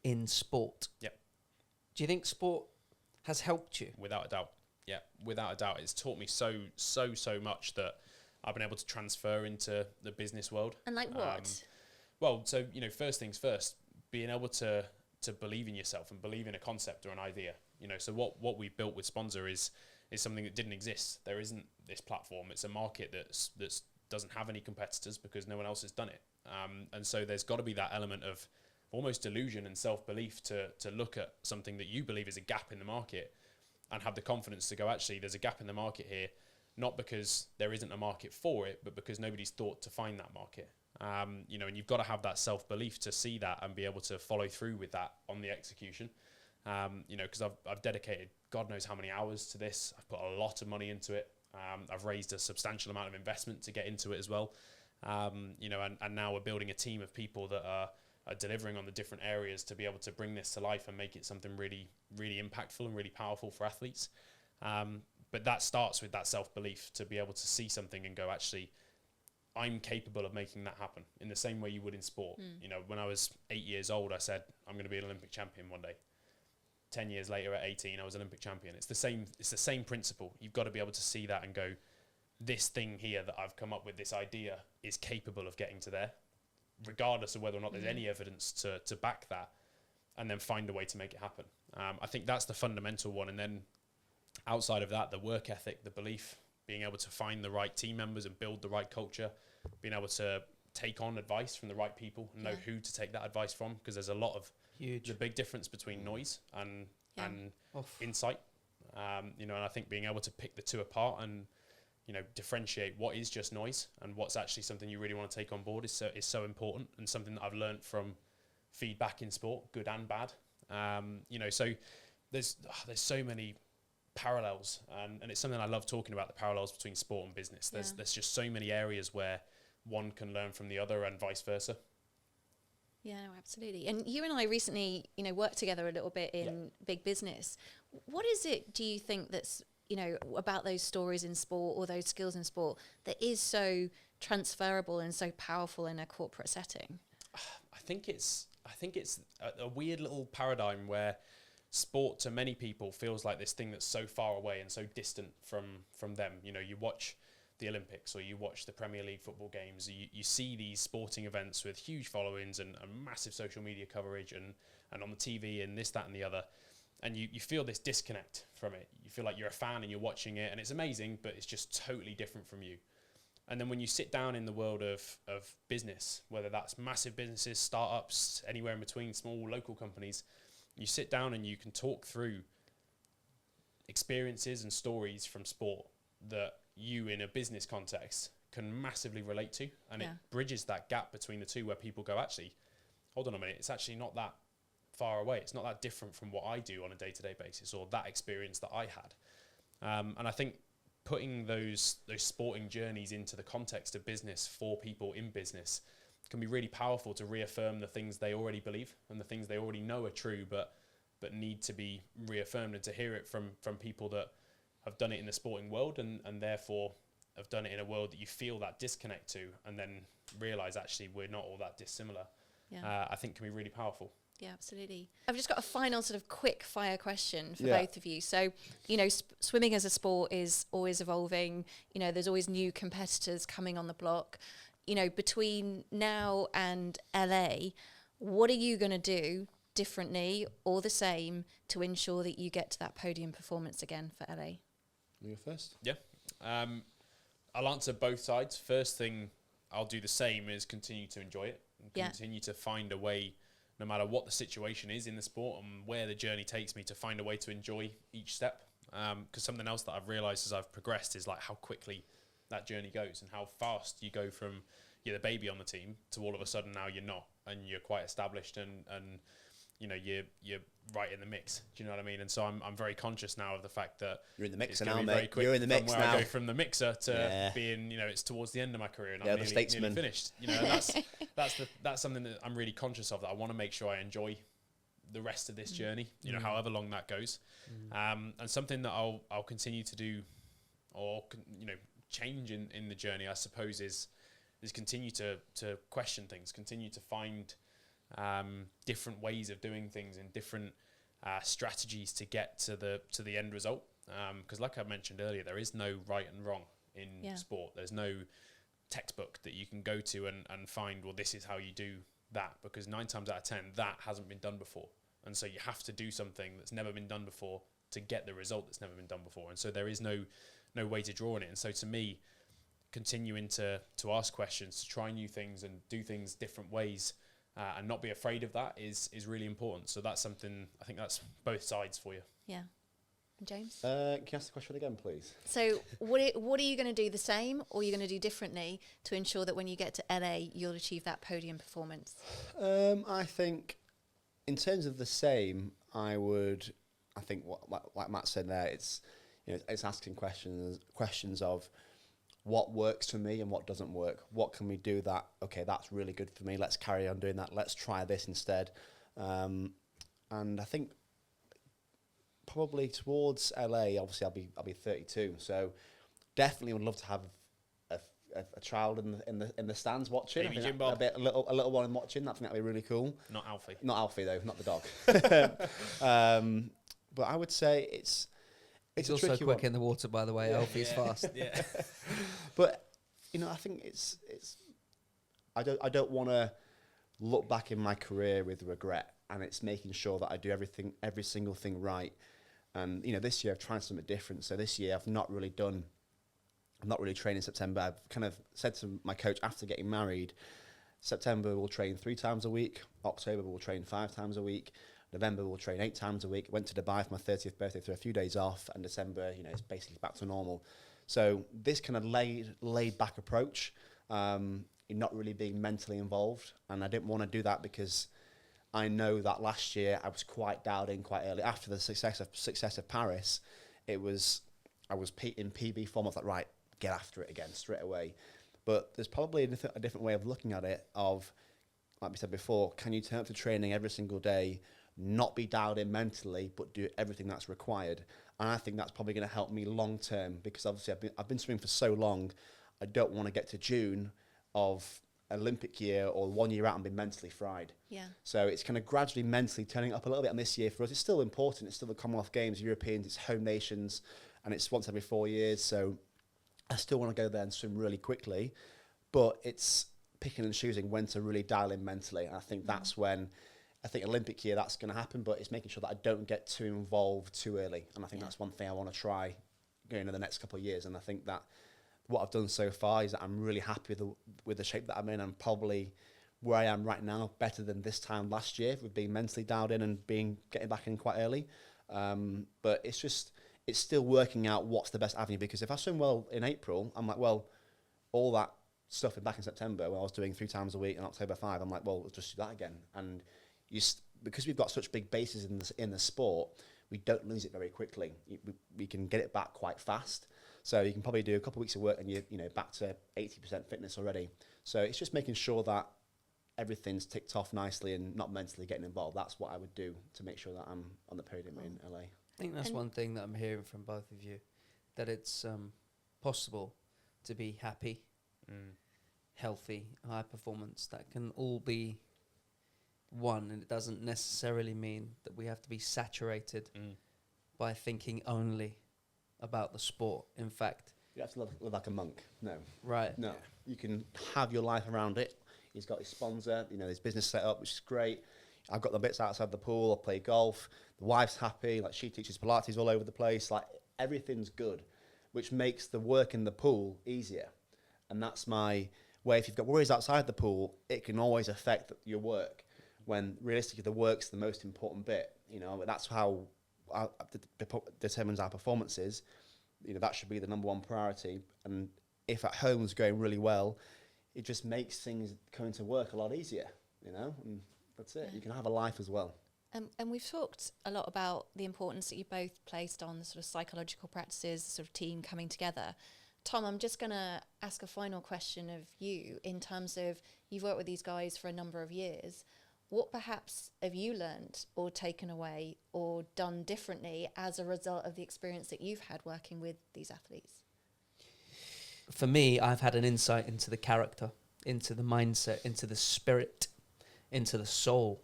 in sport. Yep. Do you think sport has helped you? Without a doubt. Yeah, without a doubt. It's taught me so much that I've been able to transfer into the business world. And like what? Well, so, you know, first things first, being able to believe in yourself and believe in a concept or an idea. You know, so what we built with Sponsor is something that didn't exist. There isn't this platform. It's a market that's doesn't have any competitors because no one else has done it. And so there's got to be that element of almost delusion and self-belief to look at something that you believe is a gap in the market and have the confidence to go, actually, there's a gap in the market here, not because there isn't a market for it, but because nobody's thought to find that market. You know, and you've got to have that self-belief to see that and be able to follow through with that on the execution. You know, because I've dedicated God knows how many hours to this. I've put a lot of money into it. I've raised a substantial amount of investment to get into it as well. You know, and now we're building a team of people that are delivering on the different areas to be able to bring this to life and make it something really, really impactful and really powerful for athletes. But that starts with that self-belief to be able to see something and go, actually, I'm capable of making that happen in the same way you would in sport. You know, when I was 8 years old, I said, I'm going to be an Olympic champion one day. 10 years later at 18, I was Olympic champion. It's the same principle. You've got to be able to see that and go, this thing here that I've come up with, this idea, is capable of getting to there, regardless of whether or not there's any evidence to back that, and then find a way to make it happen. I think that's the fundamental one. And then outside of that, the work ethic, the belief, being able to find the right team members and build the right culture, being able to take on advice from the right people and know who to take that advice from, because there's a lot of the big difference between noise and insight. You know, and I think being able to pick the two apart and, you know, differentiate what is just noise and what's actually something you really want to take on board is so important, and something that I've learned from feedback in sport, good and bad. You know, so there's so many parallels, and it's something I love talking about, the parallels between sport and business. There's just so many areas where one can learn from the other and vice versa. Yeah, no, absolutely. And you and I recently, you know, worked together a little bit in big business. What is it, do you think, that's, you know, about those stories in sport or those skills in sport that is so transferable and so powerful in a corporate setting? I think it's a weird little paradigm where sport to many people feels like this thing that's so far away and so distant from them. You know, you watch the Olympics or you watch the Premier League football games, you see these sporting events with huge followings and massive social media coverage and on the TV and this, that and the other, and you feel this disconnect from it. You feel like you're a fan and you're watching it and it's amazing, but it's just totally different from you. And then when you sit down in the world of business, whether that's massive businesses, startups, anywhere in between, small local companies, you sit down and you can talk through experiences and stories from sport that you in a business context can massively relate to, and it bridges that gap between the two where people go, actually, hold on a minute, it's actually not that far away, it's not that different from what I do on a day-to-day basis or that experience that I had. And I think putting those sporting journeys into the context of business for people in business can be really powerful to reaffirm the things they already believe and the things they already know are true, but need to be reaffirmed, and to hear it from people that have done it in the sporting world and therefore have done it in a world that you feel that disconnect to, and then realise actually we're not all that dissimilar. I think can be really powerful. Yeah, absolutely. I've just got a final sort of quick fire question for both of you. So, you know, swimming as a sport is always evolving. You know, there's always new competitors coming on the block. You know, between now and LA, what are you going to do differently or the same to ensure that you get to that podium performance again for LA? You go first. Yeah. I'll answer both sides. First thing I'll do the same is continue to enjoy it and Yeah. continue to find a way, no matter what the situation is in the sport and where the journey takes me, to find a way to enjoy each step. Because something else that I've realised as I've progressed is like how quickly that journey goes and how fast you go from you're the baby on the team to all of a sudden now you're not, and you're quite established and you know you're right in the mix. Do you know what I mean? And so I'm very conscious now of the fact that You're in the it's mixer gonna now, be very mate. quick You're in the from mix where now. I go from the mixer to Yeah. being, you know, it's towards the end of my career and Yeah, I'm the nearly statesman. finished. You know, and that's something that I'm really conscious of, that I want to make sure I enjoy the rest of this journey, you know, however long that goes. And something that I'll continue to do, or you know, change in the journey, I suppose, is continue to question things, continue to find different ways of doing things and different strategies to get to the end result. Because like I mentioned earlier, there is no right and wrong in sport. There's no textbook that you can go to and find, well, this is how you do that, because 9 times out of 10 that hasn't been done before, and so you have to do something that's never been done before to get the result that's never been done before. And so there is no way to draw on it. And so to me, continuing to ask questions, to try new things and do things different ways, and not be afraid of that is really important. So that's something, I think that's both sides for you. Yeah. And James? Can you ask the question again, please? So what are you going to do the same, or are you going to do differently to ensure that when you get to LA, you'll achieve that podium performance? I think in terms of the same, I think like Matt said there, it's, you know, it's asking questions of what works for me and what doesn't work. What can we do that, okay, that's really good for me, let's carry on doing that, let's try this instead. And I think probably towards LA, obviously I'll be 32, so definitely would love to have a child in the stands watching. Baby I think Jim Bob. a little one watching. I think that'd be really cool. Not Alfie. Not Alfie though, not the dog. But I would say it's He's a also tricky quick one. in the water, by the way. Alfie's fast. Yeah. But you know, I think it's I don't want to look back in my career with regret, and it's making sure that I do every single thing right. And you know, this year I've tried something different. So this year I'm not really training in September. I've kind of said to my coach after getting married, September we'll train 3 times a week, October we'll train 5 times a week, November we'll train 8 times a week. Went to Dubai for my 30th birthday for a few days off, and December, you know, it's basically back to normal. So this kind of laid back approach, in not really being mentally involved, and I didn't want to do that because I know that last year I was quite dialed in quite early. After the success of Paris, I was in PB form. I was like, right, get after it again straight away. But there's probably a different way of looking at it. Of, like we said before, can you turn up to training every single day, not be dialed in mentally, but do everything that's required? And I think that's probably going to help me long term, because obviously I've been swimming for so long. I don't want to get to June of Olympic year or 1 year out and be mentally fried. Yeah. So it's kind of gradually mentally turning up a little bit on this year for us. It's still important. It's still the Commonwealth Games, Europeans, it's home nations, and it's once every 4 years. So I still want to go there and swim really quickly, but it's picking and choosing when to really dial in mentally. And I think that's when, I think Olympic year, that's going to happen, but it's making sure that I don't get too involved too early. And I think that's one thing I want to try going into the next couple of years. And I think that what I've done so far is that I'm really happy with the shape that I'm in. I'm probably where I am right now better than this time last year with being mentally dialed in and getting back in quite early. But it's still working out what's the best avenue, because if I swim well in April, I'm like, well, all that stuff back in September when I was doing 3 times a week in October 5, I'm like, well, let's just do that again. And because we've got such big bases in the sport, we don't lose it very quickly. We can get it back quite fast. So you can probably do a couple of weeks of work and you're back to 80% fitness already. So it's just making sure that everything's ticked off nicely and not mentally getting involved. That's what I would do to make sure that I'm on the podium in LA. I think that's one thing that I'm hearing from both of you, that it's possible to be happy, healthy, high performance. That can all be one, and it doesn't necessarily mean that we have to be saturated by thinking only about the sport. In fact, You have to live like a monk. No. right. No. You can have your life around it. He's got his sponsor, his business set up, which is great. I've got the bits outside the pool. I play golf. The wife's happy. Like, she teaches Pilates all over the place. Like, everything's good. which makes the work in the pool easier. And that's my way. If you've got worries outside the pool, it can always affect your work, when realistically the work's the most important bit. You know, that's how determines our performances. You know, that should be the number one priority. And if at home's going really well, it just makes things coming to work a lot easier, you know, and that's it. You can have a life as well. And we've talked a lot about the importance that you both placed on the sort of psychological practices, sort of team coming together. Tom, I'm just going to ask a final question of you in terms of, you've worked with these guys for a number of years. What perhaps have you learned or taken away or done differently as a result of the experience that you've had working with these athletes? For me, I've had an insight into the character, into the mindset, into the spirit, into the soul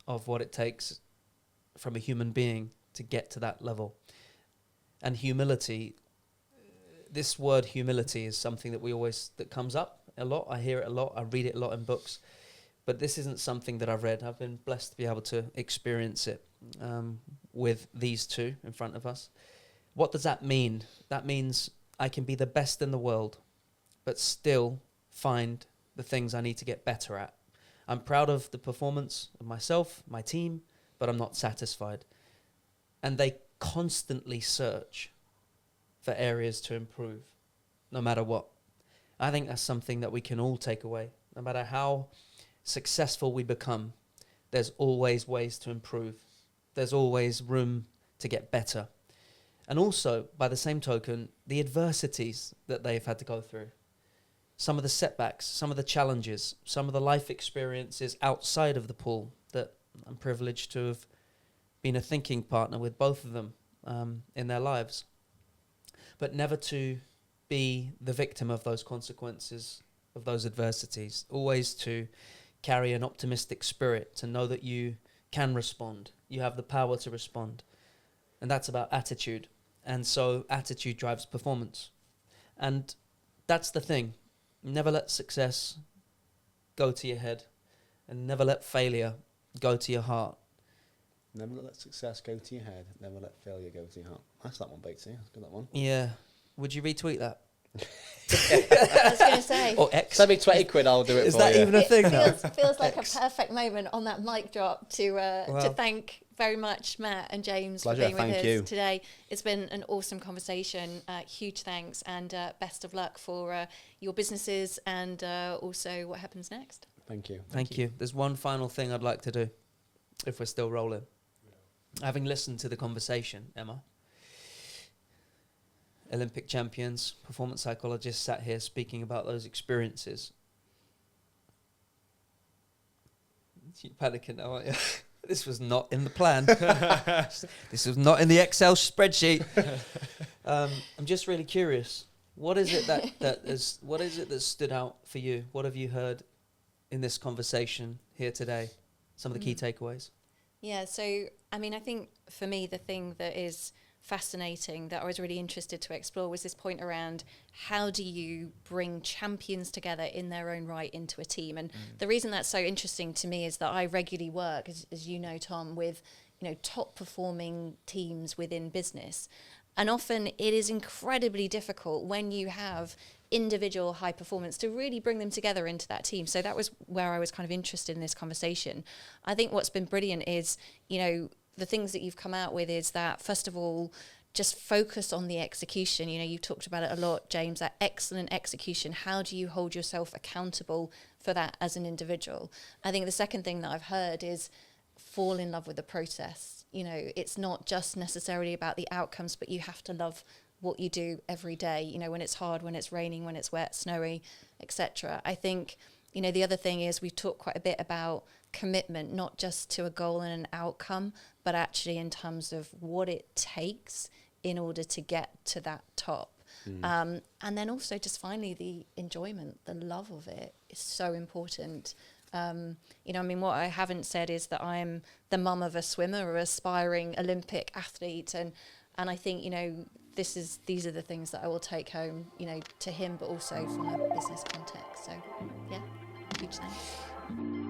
of what it takes from a human being to get to that level. And humility, this word humility is something that comes up a lot. I hear it a lot. I read it a lot in books. But this isn't something that I've read. I've been blessed to be able to experience it with these two in front of us. What does that mean? That means I can be the best in the world, but still find the things I need to get better at. I'm proud of the performance of myself, my team, but I'm not satisfied. And they constantly search for areas to improve, no matter what. I think that's something that we can all take away. No matter how successful we become, there's always ways to improve. There's always room to get better. And also, by the same token, the adversities that they've had to go through, some of the setbacks, some of the challenges, some of the life experiences outside of the pool that I'm privileged to have been a thinking partner with both of them in their lives. But never to be the victim of those consequences, of those adversities. Always to carry an optimistic spirit, to know that you can respond. You have the power to respond. And that's about attitude. And so attitude drives performance. And that's the thing. Never let success go to your head, and never let failure go to your heart. Never let success go to your head. Never let failure go to your heart. That's that one, Batesy. That's good, that one. Yeah. Would you retweet that? I was going to say. Or X? Send me 20 quid, I'll do it Is for that you. even a thing now? Feels like a perfect moment on that mic drop to thank very much Matt and James Pleasure, for being with thank us you. today. It's been an awesome conversation. Huge thanks, and best of luck for your businesses and also what happens next. Thank you. Thank you. There's one final thing I'd like to do, if we're still rolling. Having listened to the conversation, Emma, Olympic champions, performance psychologists sat here speaking about those experiences. You're panicking now, aren't you? This was not in the plan. This was not in the Excel spreadsheet. I'm just really curious. What is it that stood out for you? What have you heard in this conversation here today? Some of the key takeaways. Yeah, so I mean, I think for me the thing that is fascinating that I was really interested to explore was this point around how do you bring champions together in their own right into a team. And the reason that's so interesting to me is that I regularly work, as you know, Tom, with top performing teams within business. And often it is incredibly difficult when you have individual high performance to really bring them together into that team. So that was where I was kind of interested in this conversation. I think what's been brilliant is, the things that you've come out with is that, first of all, just focus on the execution. You've talked about it a lot, James, that excellent execution. How do you hold yourself accountable for that as an individual? I think the second thing that I've heard is fall in love with the process. It's not just necessarily about the outcomes, but you have to love what you do every day, when it's hard, when it's raining, when it's wet, snowy, etc. I think, the other thing is we've talked quite a bit about commitment, not just to a goal and an outcome, but actually in terms of what it takes in order to get to that top. And then also just finally the enjoyment, the love of it is so important. What I haven't said is that I'm the mum of a swimmer or aspiring Olympic athlete. And I think, these are the things that I will take home, to him, but also from a business context. So, yeah, huge thanks.